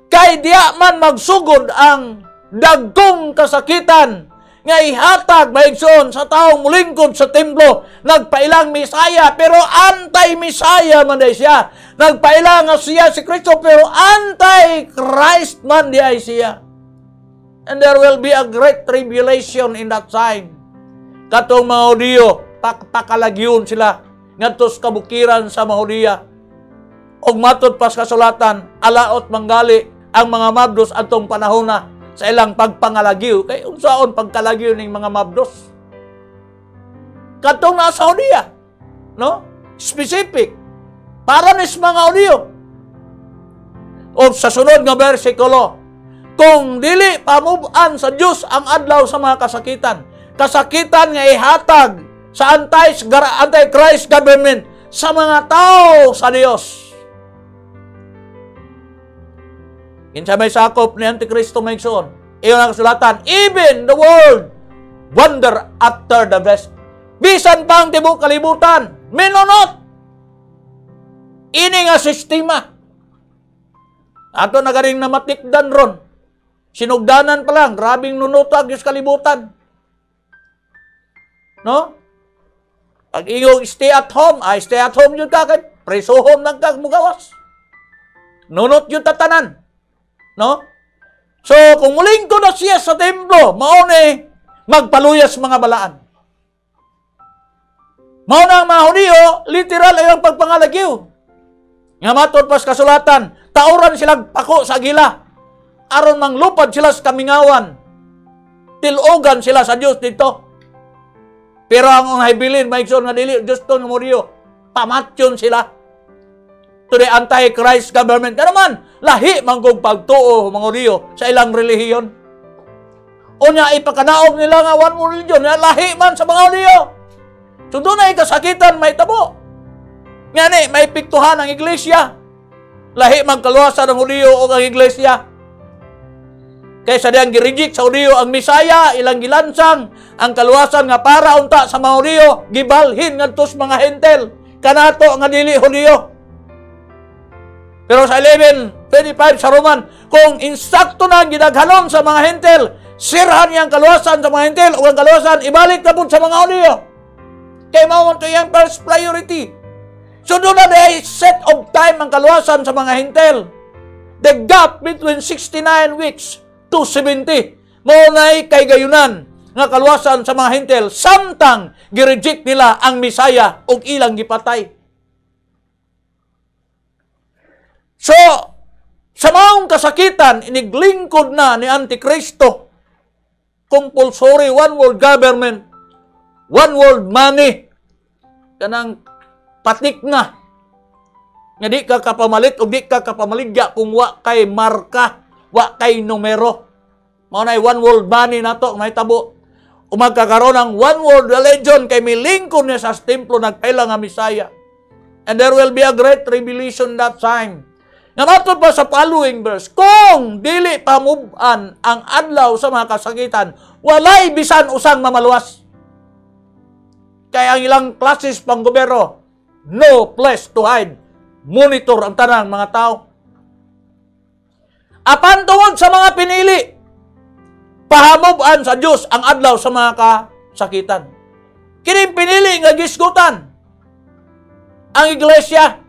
Kay diya man magsugod ang dagkong kasakitan, nga ihatag maigsoon sa taong mulingkod sa templo, nagpailang Misaya pero anti-Misaya man day siya. Nagpailang nga siya si Kristo pero anti-Christ man day siya. And there will be a great tribulation in that time. Katong mga Hudiyo, pakalagyon sila ngadto sa kabukiran sa mga Hudiya. Og matod pas kasulatan, alaot manggali ang mga mabdos atong panahon na sa ilang pagpangalagyo. Kay unsaon pagkalagyo ning mga mabdos? Katong nasa Hudiya, no? Specific. Para nis mga Hudiyo. O sa sunod nga bersikulo, kung dili pamuban sa Dios ang adlaw sa mga kasakitan, kasakitan nga ihatag sa anti-Christ government sa mga tao sa Dios. Kinsa may sakop ni Antikristo may igsoon. Iyon ang kasulatan, even the world wonder after the best. Bisan pang tibok kalibutan, minunot. Ini nga sistema. Ato na garing namatikdan ron. Sinugdanan pa lang, grabing nunutag yung kalibutan. No? Pag iyong stay at home yun ka, presohom ng kagmugawas. Nunot yun tatanan. No? So, kung muling ko na siya sa templo, mauni magpaluyas mga balaan. Mauna ang mga Hudiyo, literal ay ang pagpangalagyo. Nga matod pas kasulatan, tauran silang pako sa gila. Aron manglupad sila sa kamingawan. Tilogan sila sa Diyos dito. Pero ang habilin, maigsoon nga dili, Diyos to ng Hudiyo, pamatyon sila. To the anti-Christ government. Kaya naman, lahi manggong pagtuo, mga Hudiyo, sa ilang relihiyon. O niya, ipakanaog nila nga one more religion, lahi man sa mga Hudiyo. So doon ay kasakitan, may tabo. Nga ni, may piktuhan ang iglesia. Lahi magkaluwasan ng Hudiyo o ang iglesia. Kaysa diyang gireject sa Hudiyo ang Misaya, ilang gilansang, ang kaluwasan nga para unta sa mga Hudiyo, gibalhin nga tos mga hentel, kanato nga dili Hudiyo. Pero sa 11:25 sa Roman, kung insakto na gidaghanon sa mga hentel, sirhan niyang kaluwasan sa mga hentel o ang kaluwasan, ibalik na po sa mga Hudiyo. Kaya mao to yung first priority. So doon na day set of time ang kaluwasan sa mga hentel. The gap between 69 weeks to 70. Maunay kay gayunan nga kaluwasan sa mga hentel samtang gireject nila ang Misaya ug ilang gipatay. So, sa maong kasakitan, iniglingkod na ni Antikristo. Compulsory one world government, one world money, kanang patik na. Nga di ka kapamalit o di ka kapamaligya kung wa kay marka, wa kay numero. Maunay one world money na to, may tabo. Umagkakaroon ng one world religion kay may lingkod niya sa templo nagpaila nga Misaya. And there will be a great tribulation that time. Namatod pa sa following verse, kung dili pamuban ang adlaw sa mga kasakitan, walay bisan usang mamaluwas. Kaya ang ilang klases pang gobyerno, no place to hide. Monitor ang tanang mga tao. Apan tungod sa mga pinili, pahamuban sa Diyos ang adlaw sa mga kasakitan. Kining pinili nga gisgutan ang iglesia.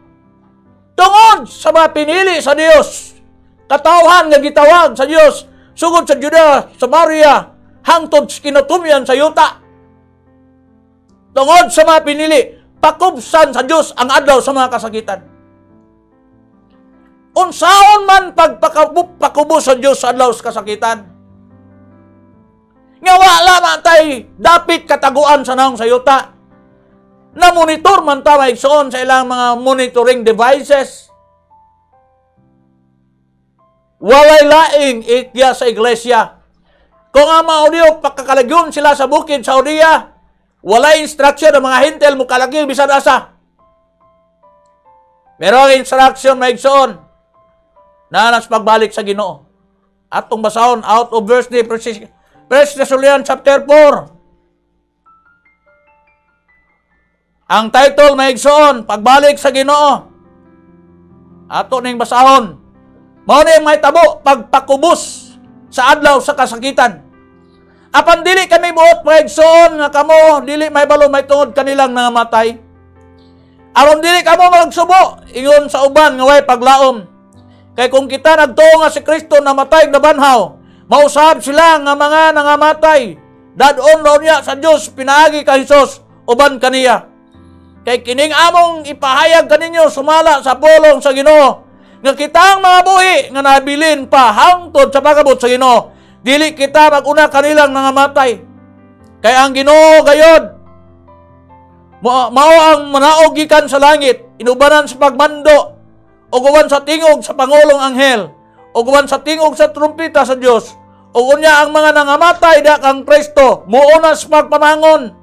Tungod sa mga pinili sa Diyos, katawhan nga gitawag sa Diyos, sugod sa Judea, Samaria, hangtod kinutumyan sa yuta. Tungod sa mga pinili, pakubsan sa Diyos ang adlaw sa mga kasakitan. Unsaon man pagpakubos sa Diyos sa adlaw sa kasakitan. Nga wala man tay dapit kataguan sa naong sa yuta. Na monitor man ta maigsoon sa ilang mga monitoring devices. Walay laing ikya sa iglesia. Kung ang mga Hudiyo pagkakalagyon sila sa bukid sa Hudiya, walay instruction ng mga hintel mo kalagyon bisan asa. Merong instruction maigsoon na nas pagbalik sa Ginoo. Atong basahon out of verse ni 1 Thessalonians chapter 4. Ang title maigsoon, pagbalik sa Ginoo. Ato ning basahon. Mao ni may tabo pagpakubos sa adlaw sa kasakitan. Apan dili kami buot mga igsoon nga kamo dili may balo may tungod kanilang nangamatay. Aron dili kamo magsubo ingon sa uban nga way paglaom. Kay kung kita nagtuo nga si Kristo namatay na banhaw, mausab sila nga mga nangamatay. Dadon raw niya sa Dios pinaagi ka Hesus uban kaniya. Kay kining among ipahayag kaninyo sumala sa pulong sa Ginoo nga kitang mga buhi nga nabilin pa hangtod sa pagabot sa Ginoo. Dili kita maguna kanilang nangamatay. Kay ang Ginoo gayod mao ang manaog gikan sa langit, inubanan sa pagmando, o guwan sa tingog sa pangulong anghel, o guwan sa tingog sa trumpeta sa Dios, o unya ang mga nangamatay da kang Kristo, muuna sa pagpamangon.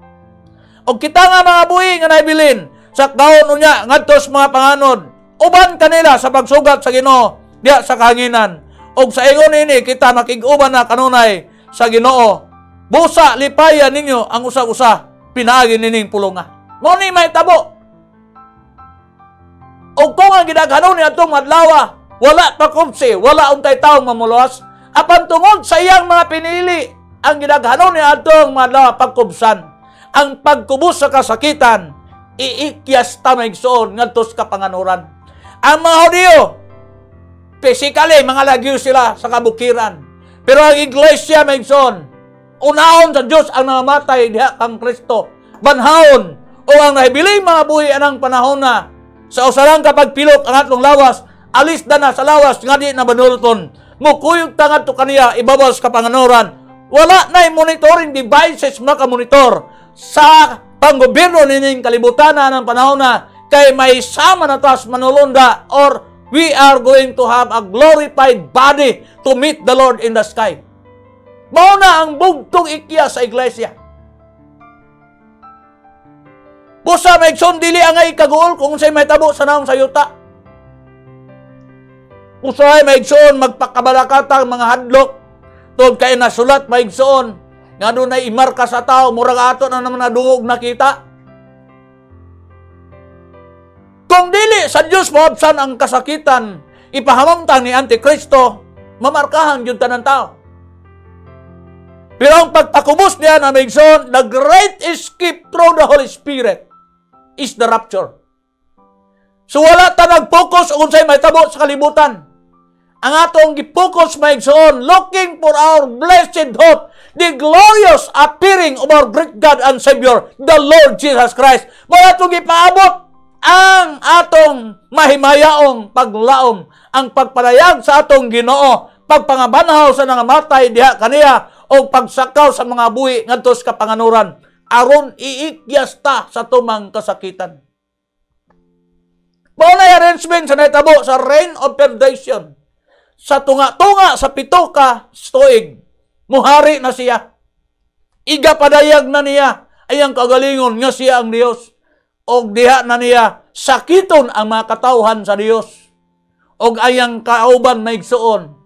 O kita nga mga buhi nga nabilin sa kaon unya ngadto sa mga panganod, uban kanila sa pagsugat sa Ginoo diha sa kahanginan. Og sa ingon ini kita makig-uban na kanunay sa Ginoo. Busa lipayan ninyo ang usa-usa pinaagi nining pulonga. Mo ni may tabo. Og kung ang gidaghanon ni atong adlaw wala pa kumsi, wala untay taong mamuluwas, apan tungod sa iyang mga pinili ang gidaghanon ni atong adlaw pagkubsan. Ang pagkubos sa kasakitan iikyas ta maigsoon ngadto sa kapanganuran. Ang mga Hudiyo physically, mga lagyo sila sa kabukiran. Pero ang iglesia, maigsoon, unahon sa Diyos ang namatay diha kang Kristo. Banhaon, o ang nahibiling mga buhi anang panahon na sa usalang kapag pilot ang atong lawas, alis na sa lawas, nga di na banuluton. Mukuyog tangat to kaniya, ibabaw sa kapanganuran. Wala na monitoring devices makamonitor sa panggobyerno nining kalibutan na ng panahon na kay may sama na tas manulunda or we are going to have a glorified body to meet the Lord in the sky. Mao na ang bugtong ikya sa iglesia. Busa maigsoon dili angay kagool kung say may tabo sa naong sayuta. Usay maigsoon magpakabalakatang mga hadlok tod kay nasulat maigsoon nga dunay imarka sa tao murag ato na naman nadungog nakita. Kung dili sa Diyos maabsan ang kasakitan, ipahamamtang ni Antikristo, mamarkahan yun tanang tao. Pero ang pagpakubos niya na maigsoon, the great escape through the Holy Spirit is the rapture. So wala ta nag-focus kung sa'y may tabo sa kalibutan. Ang atong gi-focus maigsoon, looking for our blessed hope, the glorious appearing of our great God and Savior, the Lord Jesus Christ. Wala itong ipaabot ang atong mahimayaong paglaom, ang pagpalayag sa atong Ginoo, pagpangabanhaw sa nangamatay diha kaniya, o pagsakaw sa mga buhi ngadto sa kapanganuran, aron iikyas ta sa tumang kasakitan. Mao na arrangement sa nahitabo sa reign of perdition. Sa tunga-tunga sa pito ka tuig, muhari na siya. Iga padayag na niya ay ang kagalingon nga siya ang Dios. Og diha na niya sakiton ang mga katawhan sa Dios. Og ayang kauban maigsuon,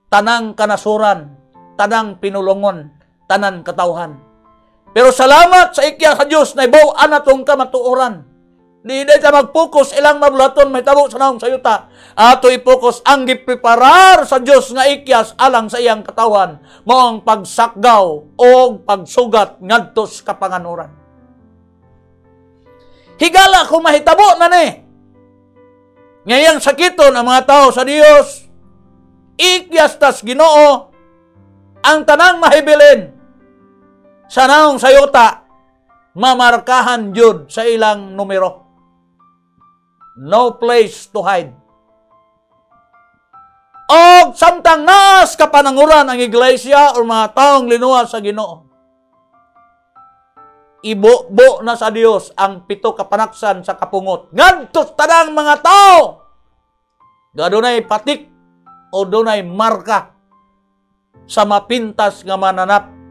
tanang kanasuran, tanang pinulungon, tanan katawhan. Pero salamat sa ikya sa Dios na ibaw anatong kamatuoran. Di ta mag-focus ilang mabulaton may tabo sa naong sayuta. Ato i-focus ang gipreparar sa Dios nga ikyas alang sa iyang katawhan, mao ang pagsakgaw o pagsugat ngadto sa kapanganuran. Higala kung mahitabo na ni. Ngayang sakiton ang mga tao sa Dios, ikyas tas Ginoo ang tanang mahibilin sa naong sayuta, mamarkahan jud sa ilang numero. No place to hide. O samtang nas kapananguran ang iglesia o mga taong linuwa sa Ginoo, ibo na sa Dios ang pito kapanaksan sa kapungot. Ngadto tanang mga tao, gadunay patik o dunay marka sa mapintas nga mananap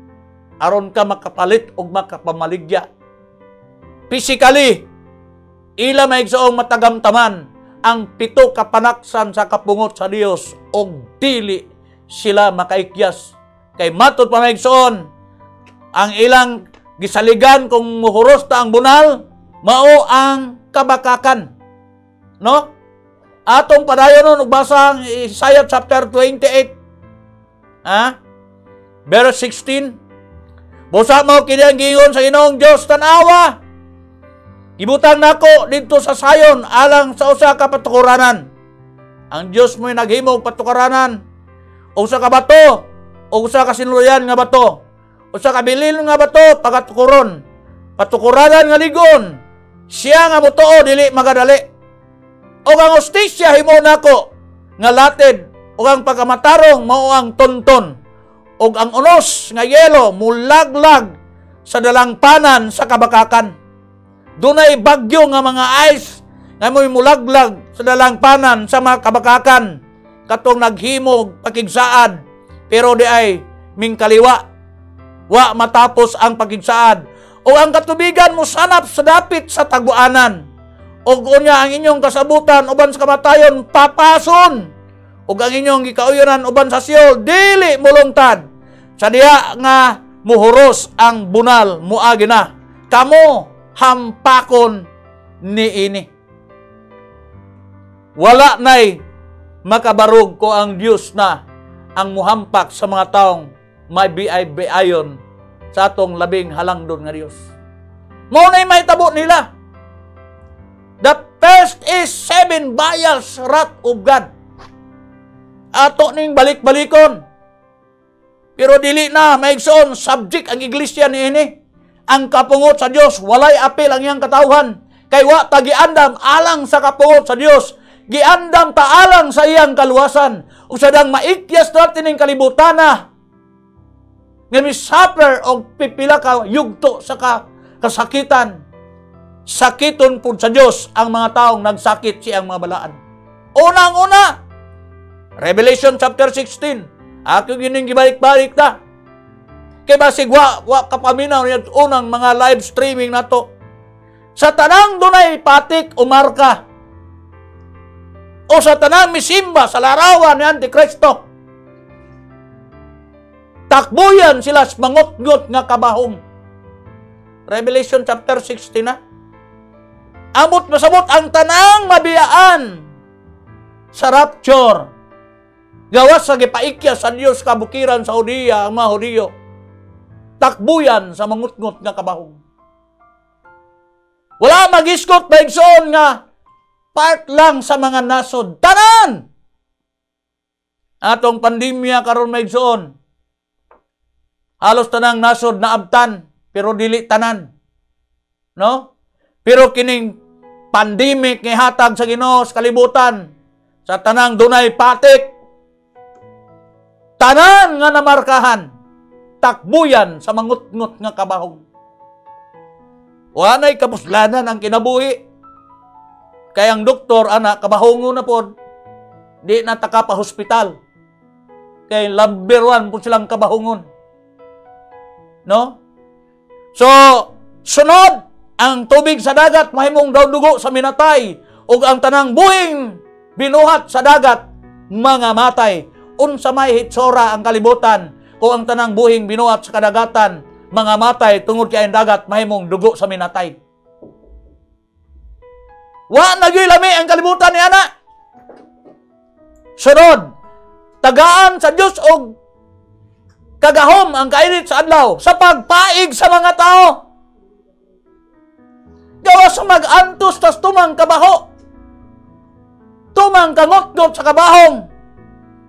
aron ka makapalit o makapamaligya. Physically, ila maigsoong matagamtaman ang pito kapanaksan sa kapungot sa Dios og dili sila makaikyas. Kay matud pa maigsoon, ang ilang gisaligan kung muhuros ta ang bunal, mao ang kabakakan. No? Atong padayon nun, basa ang Isaiah chapter 28. Ha? verse 16. Busa mo kini ang giingon sa Ginoong Dios, tanawa, ibutang nako dito sa sayon alang sa usa ka patukuranan. Ang Dios mo'y naghimog patukuranan, usa ka bato, o usa ka sinuluyan nga bato, usa ka bilin nga bato, pagatukuron, patukuranan nga ligon, siya nga mutuo dili magadali. O ang hustisya himo nako nga latid, o ang pagkamatarong mao ang tonton, o ang unos nga yelo mulaglag sa dalangpanan sa kabakakan. Dunay bagyo nga mga ice nga mo'y mulaglag sa dalangpanan sa mga kabakakan, katong naghimog pakigsaad, pero di ay mingkaliwa, wa matapos ang pakigsaad. O ang katubigan mo sanap sa dapit sa taguanan, o unya ang inyong kasabutan uban sa kamatayon papason, o ang inyong gikauyonan uban sa Siol dili mulungtad, sa diha nga muhuros ang bunal muagi na, kamo hampakon niini. Wala na'y makabarog ko ang Diyos na ang muhampak sa mga taong may biay-biayon sa atong labing halangdon nga Diyos. Mo na'y may tabo nila. The first is 7 vials wrath of God. Ato ning balik-balikon. Pero dili na maigsoon subject ang iglesia niini. Ang kapungot sa Dios walay apil ang iyang katawhan. Kay wa ta giandam alang sa kapungot sa Dios. Giandam ta alang sa iyang kaluwasan. Ug sadang maikyas natin ning kalibutana. Nga mi-suffer og pipila ka yugto sa kasakitan. Sakiton pud sa Dios ang mga taong nagsakit siyang mga balaan. Unang-una, Revelation chapter 16. Ako gining gibalik-balik ta. Kay basig wa kapaminaw niya unang mga live streaming nato. Sa tanang dunay patik o marka, o sa tanang misimba sa larawan ni Antikristo, takbuyan sila sa mangot-ngot nga kabahong. Revelation chapter 16 na. Amot masabot ang tanang mabiyaan sa rapture. Gawas sa gipaikya sa Dios kabukiran sa Hudiya ang mga Hudiyo. Takbuyan sa mangut-ngot nga kabahong. Wala magiskot ba igsoon nga part lang sa mga nasod. Tanan! Atong pandemya karon maigsoon. Halos tanang nasod na abtan, pero dili tanan. No? Pero kining pandemic nga hatag sa Ginoo sa kalibutan, sa tanang dunay patik, tanan nga namarkahan, takbuyan sa mangut-ngot nga kabahong. Wanay kapuslanan ang kinabuhi. Kaya ang doktor, kabahongo na po, di na taka pa hospital. Kaya number 1 po silang kabahongon. No? So, sunod, ang tubig sa dagat, mahimong daw dugo sa minatay, ug ang tanang buhing binuhat sa dagat, mga matay. Unsa may hitsura ang kalibutan, kung ang tanang buhing binuhat sa kadagatan, mga matay, tungod kay ang dagat, mahimong dugo sa minatay. Wa nagyoy-lami ang kalibutan ni ana. Sunod, tagaan sa Dios og kagahom ang kainit sa adlaw sa pagpaig sa mga tao. Gawas sa mag-antos tas tumang kabaho. Tumang kangot-ngot sa kabahong.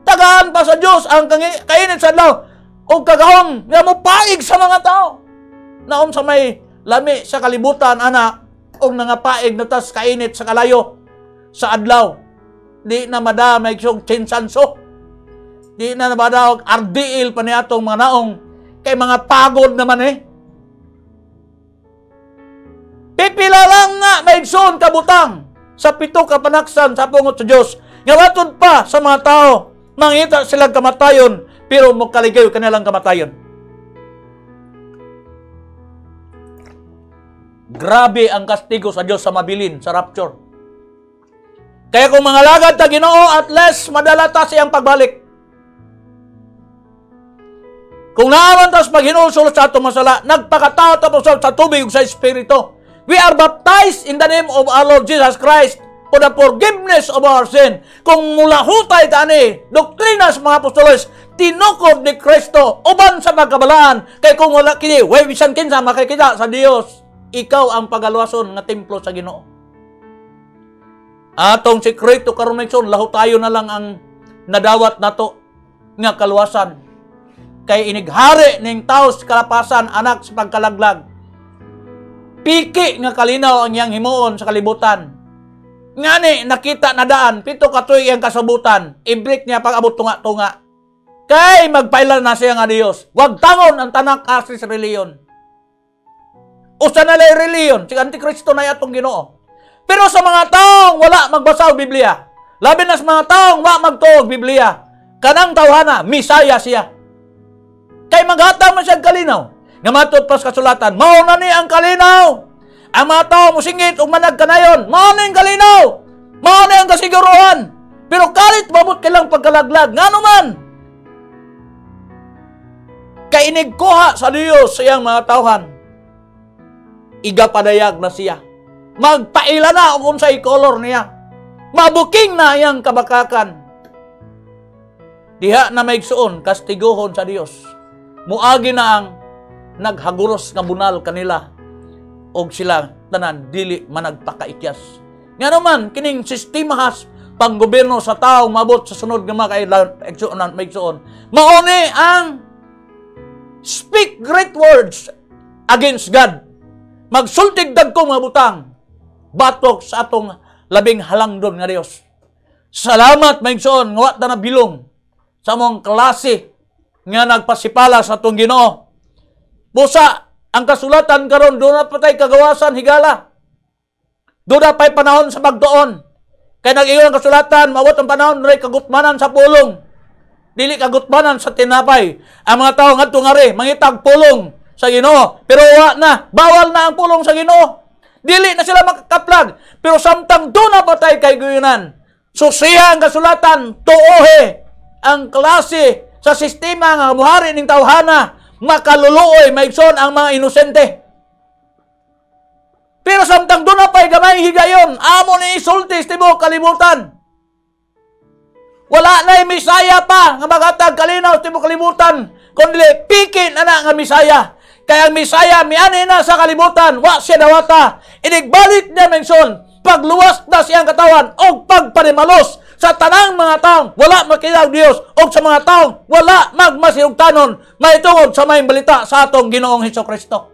Tagaan pa sa Dios ang kainit sa adlaw og kagahom nga mopaig sa mga tao. Naon sa may lami sa kalibutan ana og nangapaig na tas kainit sa kalayo sa adlaw. Di na madamay siyang chinsanso. Di na nabadaw RDL pa ni atong mga naong kay mga pagod naman eh. Pipila lang nga maigsoon kabutang sa 7 ka panaksan sa pungot sa Dios. Nga watod pa sa mga tao mangita silang kamatayon pero mokaligay kanilang kamatayon. Grabe ang kastigo sa Diyos sa mabilin, sa rapture. Kaya kung mga lagad ta Ginoo, at least madala ta siyang pagbalik. Kung naaman ta sa paghinulsol sa atong masala, nagpakatao tapos sa tubig ug sa Espiritu. We are baptized in the name of our Lord Jesus Christ for the forgiveness of our sin. Kung mula hutay tani, doktrina sa mga apostoles, tinukod ni Kristo, uban sa pagkabalaan, kay kung wala kini, way bisan kinsa makikita sa Dios, ikaw ang pagalwason nga templo sa Ginoo. Atong sekreto karon maigsoon, laho tayo na lang ang nadawat nato nga kalwasan. Kay inighari ning tao sa kalapasan, anak sa pagkalaglag. Piki nga kalinaw ang iyang himuon sa kalibutan. Ngani nakita na daan, 7 ka tuig ang kasabutan, i-break niya pag abot tunga-tunga. Kay magpailan na siya nga Dios. Wag tangon ang tanang asis reliyon. Usa na lay reliyon, si Antikristo na atong Ginoo. Pero sa mga taong wala magbasa og Biblia, labi na sa mga taong wala magtuog Biblia, kanang tawhana, Misaya siya. Kay maghatag man siya kalinaw. Nga matud pas kasulatan, mao na ni ang kalinaw. Ang mga tao musingit ug manag kanayon, mao na ang kalinaw. Mao na ang kasiguruhan. Pero kalit mabot kilang pagkalaglag, ngano man. Kay inigkuha sa Dios sa iyang mga tawhan, igapadayag na siya. Magpaila na kung sa i-color niya. Mabuking na iyang kabakakan. Diha na maigsuon, kastiguhon sa Dios. Muagi na ang naghaguros nga bunal kanila og sila tanan dili managpakaikyas. Nga naman kining sistemahas panggobyerno sa tao mabot sa sunod nga maigsuonan maigsuon. Mauni ang speak great words against God. Magsultig dagkong mga butang batok sa atong labing halangdon nga Dios. Salamat maigsuon nga wa ta nabilong sa among klase nga nagpasipala sa atong Ginoo. Busa ang kasulatan karon do na patay kagawasan higala. Do na pay panahon sa pagtuon. Kay nag-ingon ang kasulatan maabot ang panahon ray kagutmanan sa pulong. Dili kagutmanan sa tinapay. Ang mga tawo ngadto ngari mangitag pulong sa Ginoo, pero wa na, bawal na ang pulong sa Ginoo. Dili na sila makakaplag, pero samtang do na patay kay guyunan. Susiha ang kasulatan, tuohe ang klase sa sistema nga muhari ning tawhana, makaluluoy maigsoon ang mga inosente. Pero samtang do na pay gamay higayon, amo ni isulti tibuok kalibutan. Wala na Misaya pa nga magatag kalinaw tibuok kalibutan, kundi pikin ana nga Misaya. Kaya ang Misaya miani na sa kalibutan, wa siya dawata. Inigbalik niya menson, pagluwas na siyang katawan o pagpanimalos sa tanang mga taong wala makilaw Dios o sa mga taong wala magmasihugtanon maitungod sa may balita sa atong Ginoong Hesukristo.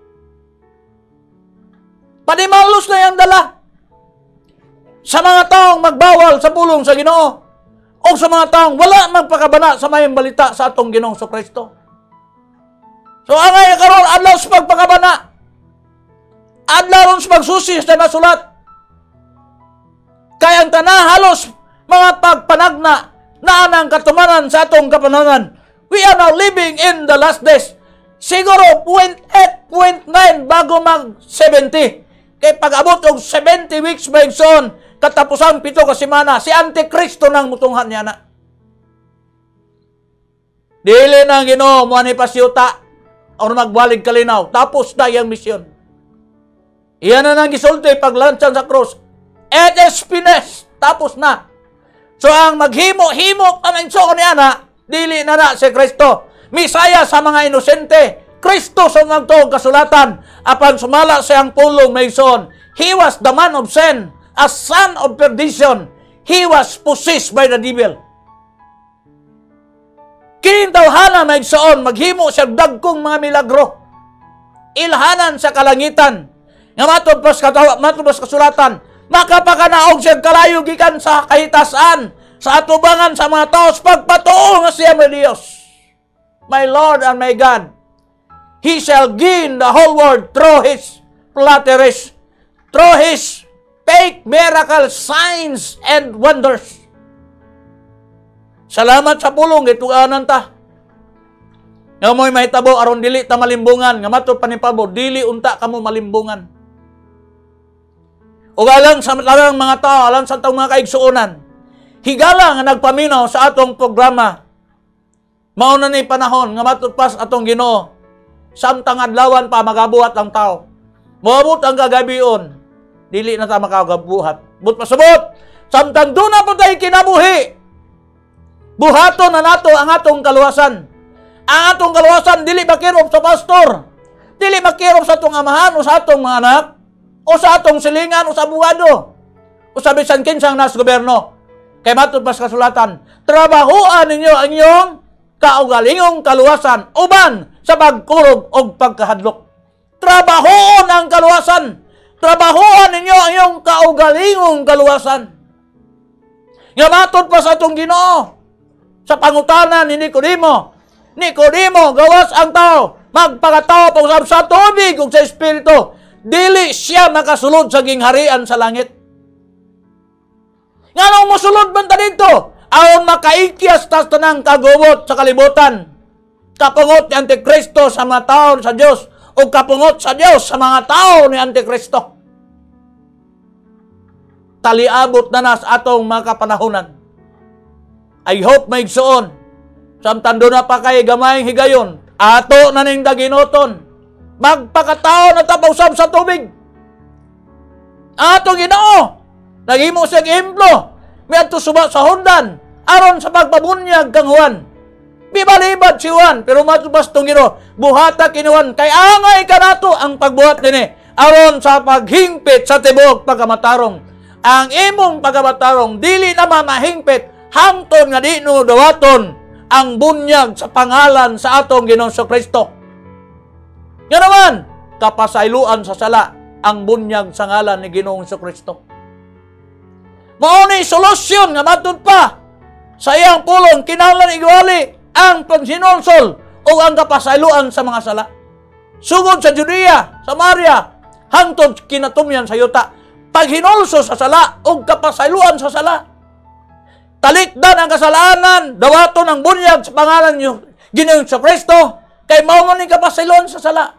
Panimalos na yang dala sa mga taong magbawal sa pulong sa Ginoo o sa mga taong wala magpakabana sa may balita sa atong Ginoong Hesukristo. So angay karon adlaw sa pagpakabana, adlaw sa pagsusi sa nasulat. Kaya ang tanan halos mga pagpanagna na anang katumanan sa atong kapananan. We are now living in the last days. Siguro 0.8, 0.9 bago mag 70. Kay pag-abot og 70 weeks ba igsoon, katapusang 7 ka semana, si Antikristo nang mutunghan niya na. Dili nang Ginoo mo ani pasyuta o magbalig kalinaw. Tapos na iyang misyon. Iyan na nang gisulti paglansang sa krus. It is finished. Tapos na. So ang maghimo-himo ka ng inso niya na, dili na si Kristo. Misaya sa mga inosente. Kristo sa nagtuog kasulatan. Apan sumala siyang pulong may son. He was the man of sin, a son of perdition. He was possessed by the devil. Kining tawhana may igsoon, maghimo siya dagkong mga milagro. Ilhanan sa kalangitan. Nga matod kasulatan, makapakanaog siya kalayo gikan sa kahitasan, sa atubangan sa mga tao, pagpatuo nga siya may Dios. My Lord and my God, He shall gain the whole world through His flatteries, through His fake miracle signs and wonders. Salamat sa pulong, gituganan ta. Nga mo'y mahitabo, aron dili ta malimbungan. Nga matod panipabo, dili unta kamo malimbungan. O alang sa talang mga tao, alang sa taong mga kaigsuonan, higala nga nagpaminaw sa atong programa, mauna ni panahon, nga matod pas atong Ginoo, samtang adlawan pa magabuhat ang tao. Moabot ang gagabion, dili na ta makagabuhat. But pasabot, Samtang doon na po tayo kinabuhi, buhaton na nato ang atong kaluwasan. Ang atong kaluwasan, dili makirop sa pastor, dili makirop sa atong amahan o sa atong mga anak, o sa atong silingan o sa abogado, o sa bisan kinsang nas gobyerno. Kay matod pa sa kasulatan, trabahoan ninyo ang inyong kaugalingong kaluwasan, uban sa pagkurog o pagkahadlok. Trabahoon ang kaluwasan. Trabahoan ninyo ang iyong kaugalingong kaluwasan. Nga matod pa sa atong Ginoo, sa pangutanan ni Nicodemo, gawas ang tao, magpakatao pag sa tubig ug sa espiritu, dili siya makasulod sa gingharian sa langit. Nga nung musulod man ta dito, aron makaikyas tas tanang kagubot sa kalibutan, kapungot ni Antikristo sa mga tao sa Dios, o kapungot sa Dios sa mga tao ni Antikristo. Taliabot na nas atong mga kapanahunan. I hope may igsuon, samtang doon na pa kay gamayng higayon, ato na ning daginoton, magpakatao na tapawsab sa tubig. Ato Ginoo, naghimo siya giemplo, may ato suba sa Jordan, aron sa pagpabunyag kang Juan. Bibalibad si Juan, pero matubas tong Ginoo, buhata kini Juan, kay angay ka nato ang pagbuhat nini, aron sa paghingpit sa tibuok pagkamatarong. Ang imong pagkamatarong, dili na mamahingpit, hangtod nga di no dawaton ang bunyag sa pangalan sa atong Ginoong Kristo. Nga naman, kapasayloan sa sala ang bunyag sa ngalan ni Ginoong Kristo. Maunay solusyon nga matod pa sa iyang pulong kinahanglan igwali ang pagsinulsol o ang kapasayloan sa mga sala. Sugod sa Judea, Samaria, hangtod kinatumyan sa yuta, paghinulso sa sala o kapasayloan sa sala. Talikdan ang kasalanan, dawaton ang bunyag sa pangalan niyo Ginoong Kristo, kay mao man ni kapasayloan sa sala.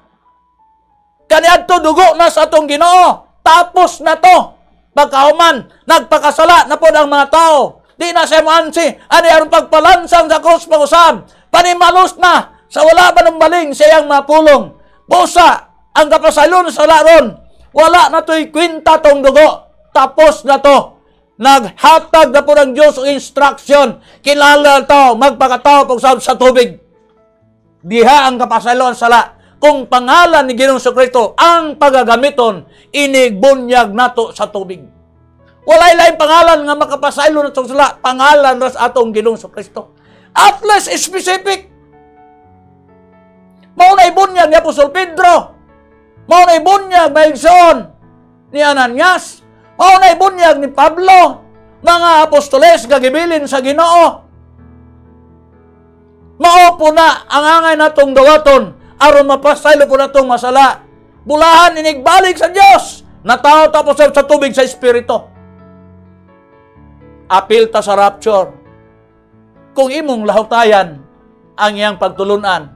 Kaniadto dugo na sa atong Ginoo, tapos na to. Pagkahuman, nagpakasala na po ang mga tao. Di na siya maansi, ani aron pagpalansang sa krus pag-usab. Panimalos na, sa wala ba ng baling siyang mapulong. Busa, ang kapasayloan sa sala ron, wala na to'y kwinta tong dugo. Tapos na to. Naghatag na po ng Diyos o instruction. Kilala to, magpakatao pag-usab sa tubig. Diha ang kapasayloan sa sala. Kung pangalan ni Ginoong Kristo ang pagagamiton, inigbunyag nato sa tubig. Walay lain pangalan nga makapasaylo na sa sala, pangalan ras atong Ginoong Kristo. At least specific. Maunay bunyag ni Apostol Pedro. Maunay bunyag Maigsoon ni Ananias. Maunay bunyag ni Pablo. Mga apostoles gagibilin sa Ginoo. Mao po na ang angay natong dawaton aron mapasaylo po natong masala. Bulahan inigbalik sa Dios. Natao tapos sa tubig sa Espiritu. Apil ta sa rapture. Kung imong lahutayan ang iyang pagtulunan,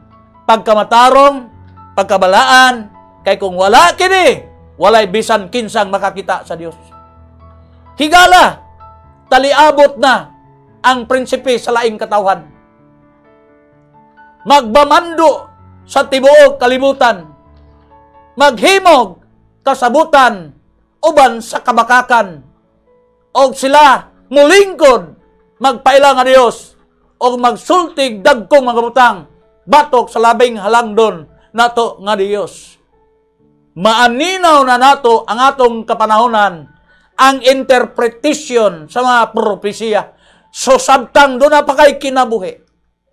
pagkamatarong, pagkabalaan, kay kung wala kini, walay bisan kinsang makakita sa Dios. Higala, taliabot na ang prinsipe sa laing katawhan. Magbamando sa tibuok kalibutan, maghimog kasabutan uban sa kabakakan, og sila mulingkod magpaila nga Dios og magsultig dagkong mga butang batok sa labing halangdon nato nga Dios. Maaninaw na nato ang atong kapanahonan ang interpretation sa mga propesiya. So sabtang doon na pa kay kinabuhi,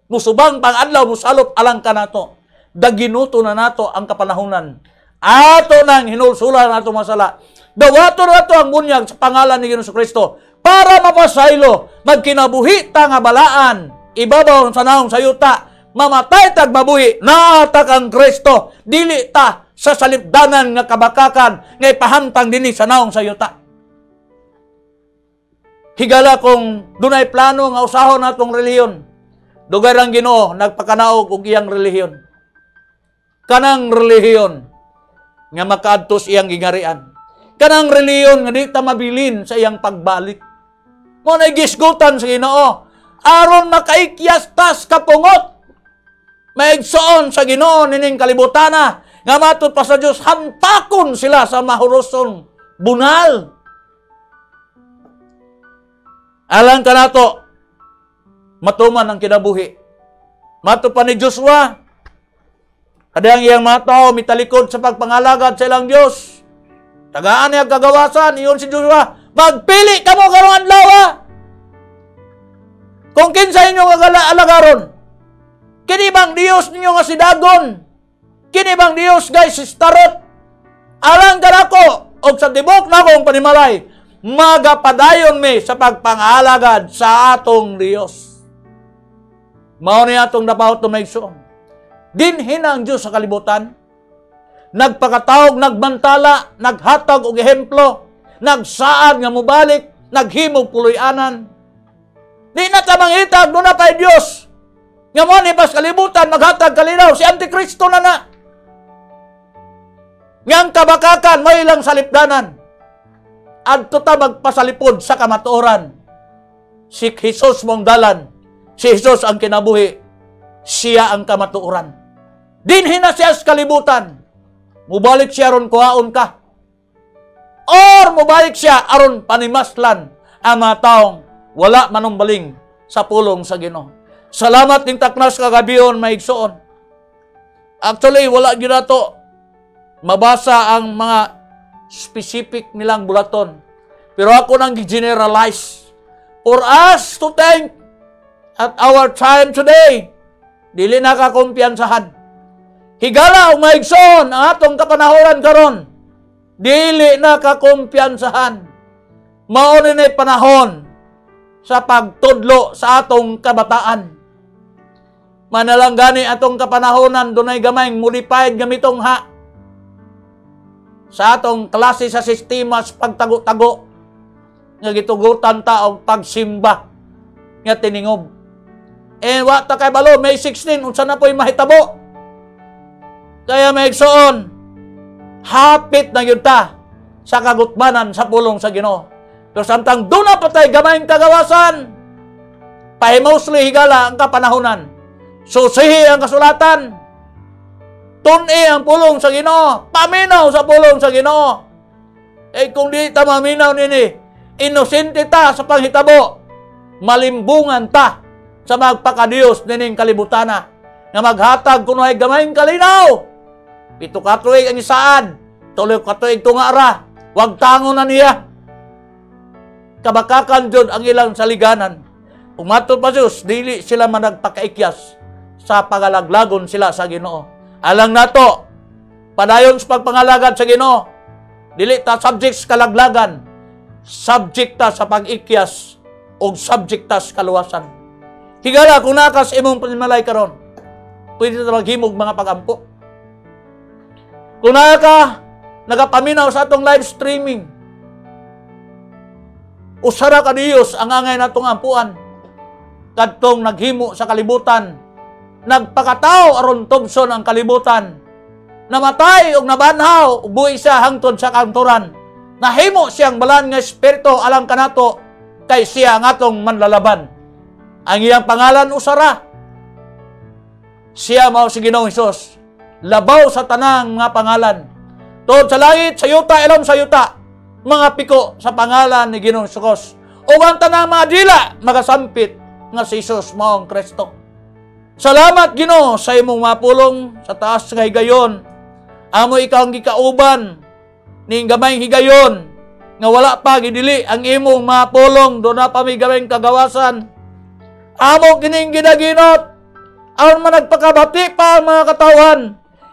musubang pang-adlaw musalop alang ka nato, daginuto na nato ang kapanahonan. Ato nang hinulsulan nato masala. Dawato nato ang bunyag sa pangalan ni Ginoong Kristo para mapasaylo, magkinabuhi ta nga balaan, ibabaw sa naong sayuta, mamatay tag mabuhi, natak ang Kristo, dili ta sa salipdanan nga kabakakan, nga ipahamtang dinhi sa naong sayuta. Higala kung dunay plano nga usahon natong relihiyon, dugay ang Ginoo nagpakanaog og iyang relihiyon. Kanang relihiyon nga makaadtos iyang gingarian. Kanang relihiyon nga di ta mabilin sa iyang pagbalik. Mo na gisgutan sa Ginoo aron makaikyas tas kapungot. Maigsoon sa Ginoo nining kalibutana nga matud pa sa Dios hantakon sila sa mahurosong bunal. Alang ka nato, matuman ang kinabuhi. Mato pa ni Joshua, kadang iyang mga tao mitalikod sa pagpangalagad sa ilang Diyos. Tagaan niya kagawasan, iyon si Joshua, magpili ka mo karong adlaw. Kung kinsa inyong alagaron, kini bang Diyos ninyo nga si Dagon? Kini bang Diyos guys si Starot? Alang ka nako, o sa tibok na akong panimalay, magapadayon mi sa pagpangalagad sa atong Diyos. Mao ni atong napahot na maigsoon. Dinhin ang Diyos sa kalibutan. Nagpakatawag, nagbantala, naghatag og ehemplo, nagsaad nga mubalik, naghimog puloy-anan. Di na tamangitag, doon na pa'y Diyos. Nga mo ni pas kalibutan, maghatag kalinaw, si Antikristo na. Ngang kabakakan, may ilang salipdanan. Adto ta magpasalipod sa kamatuoran. Si Jesus mong dalan, si Jesus ang kinabuhi, siya ang kamatuoran. Dinhin na siya sa kalibutan. Mubalik siya ron kuhaon ka. Or mubalik siya aron panimaslan ang mga taong wala manumbaling sa pulong sa Ginoo. Salamat ning taknas kagabion maigsoon. Actually wala gyud nato mabasa ang mga specific nilang bulaton. Pero ako nang gi-generalize for us to think at our time today. Dili na ka kumpiyansahan. Higala o maigsoon ang atong kapanahoran karon. Dili na ka kumpiyansahan. Mao ni panahon sa pagtudlo sa atong kabataan. Manalanggani atong kapanahonan dunay gamayng modified gamitong ha. Sa atong klase sa sistema sa pagtago-tago nga gitugutan ta og pagsimba nga tiningob. Wa ta kay balo May 16 unsa na po'y mahitabo. Kaya maigsoon hapit na gyud ta sa kagutmanan sa pulong sa Ginoo. Pero samtang doon na patay gamayng kagawasan, pahimosli higala ang kapanahonan. Susihi ang kasulatan. Tun-i ang pulong sa Ginoo. Paminaw sa pulong sa Ginoo. Kung di ta maminaw nini, inosente ta sa panghitabo. Malimbungan ta sa magpakadiyos nining kalibutana. Nga maghatag kuno ay gamayng kalinaw. 7 ka tuig ang isaad. 3 ka tuig tungara. Wag tango na niya. Kabakakan jud ang ilang saliganan. Umatol pa Diyos, dili sila managpakaikyas sa pagalaglagon sila sa Ginoo. Alang nato, padayon sa pagpangalagad sa Ginoo, dili ta subject sa kalaglagan, subject ta sa pag-ikyas o subject ta sa kaluwasan. Higala kung nakas imong panimalay karon, pwede ta maghimog mga pagampo. Kung nagapaminaw sa atong live streaming, usara ka Diyos ang angay natong ampuan. Kadtong naghimo sa kalibutan, nagpakatao aron tubson ang kalibutan. Namatay og nabanhaw, buhi siya hangtod sa kanturan. Nahimo siyang balan nga espiritu alang kanato kay siya ang atong manlalaban. Ang iyang pangalan usara. Siya mao si Ginoong Hesus. Labaw sa tanang mga pangalan. Tod sa langit, sa yuta, ilom sa yuta. Mga piko sa pangalan ni Ginoong Hesus. O ang tanang mga dila, magasampit nga si Hesus maong Kristo. Salamat Ginoo sa imong mapulong sa taas nga higayon. Amo ikaw ang gikauban ning gamayng higayon nga wala pa gidili ang imong mapulong do na pa may gamayng kagawasan. Amo kining ginaginot aron managpakabati pa ang mga katawan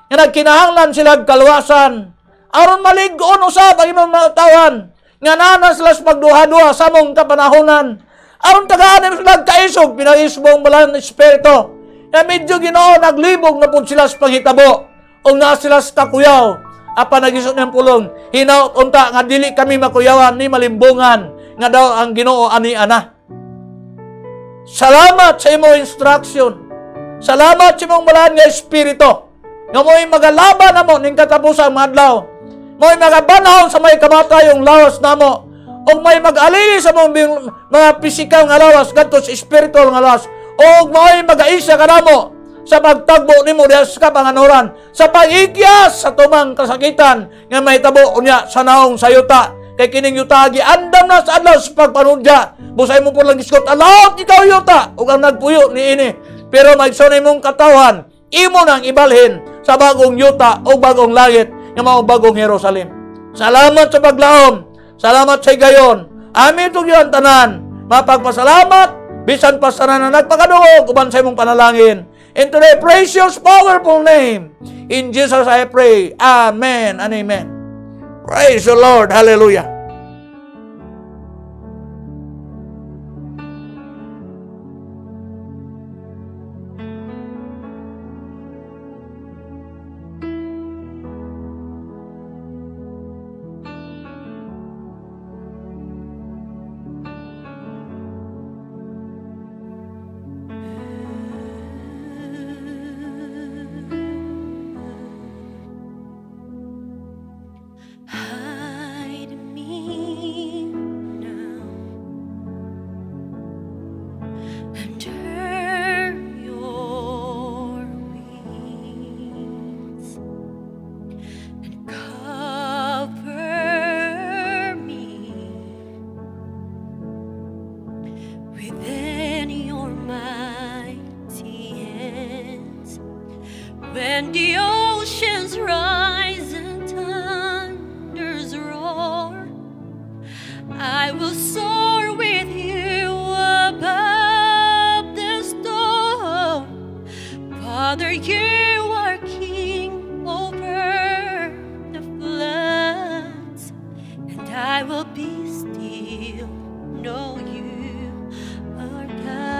nga nagkinahanglan sila kaluwasan. Aron malig-on usab ang imong mga katawan nga nanas sila sa pagduha-duha sa mong kapanahonan. Aron tagaan sila kaisog pinaisbong balang espiritu. Nga medyo Ginoo naglibog na pud sila sa panghitabo. O nga sila sa kakuyaw. Apa nagisod ng pulong. Hinaot unta nga dili kami makuyawan ni malimbungan. Nga daw ang Ginoo ani ana. Salamat sa imong instruction. Salamat sa imong balaan nga espiritu. Nga mo'y magalaban na mo ning katapusang mga adlaw. Mo'y magabanhaw sa may kamatayong lawas na mo. O may mag-alili sa mga pisikal nga lawas kadto sa espiritual nga lawas. O mo'y mag-aisa ka na mo sa pagtagbo ni mo diha sa kapanganuran, sa pag-ikyas sa tumang kasakitan nga mahitabo unya sa naong sayuta Kay kining yuta giandam na sa adlaw sa pagpanudya. Busay mo po lang iskot, alawat ikaw yuta, ug ang nagpuyo ni ini. Pero maigsunay mong katawhan, imo nang ibalhin sa bagong yuta o bagong langit nga mao bagong Jerusalem. Salamat sa paglaom. Salamat sa gayon. Amin tugyan tanan. Mapagpasalamat bisan pa sa na nagpakadungog uban sa imong panalangin. In today's precious powerful name, in Jesus I pray. Amen and amen. Praise the Lord. Hallelujah. Hide me now under your wings and cover me within your mighty hands. When the oceans rise and thunders roar, I will soar with you above the storm. Father, you are king over the floods, and I will be still, know you are God.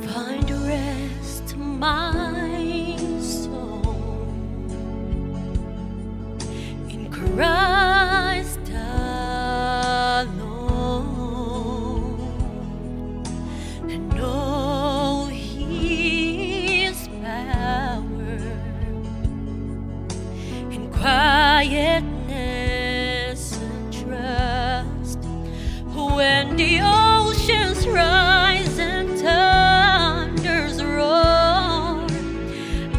Find rest, my soul, in Christ alone, and know His power in quietness and trust. When the oceans rise and thunders roar,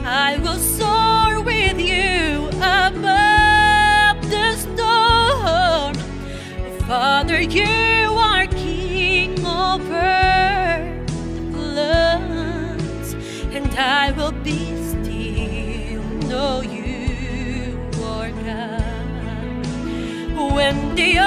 I will soar with you above the storm. Father, you are king over the floods, and I will be still, know you are God. When the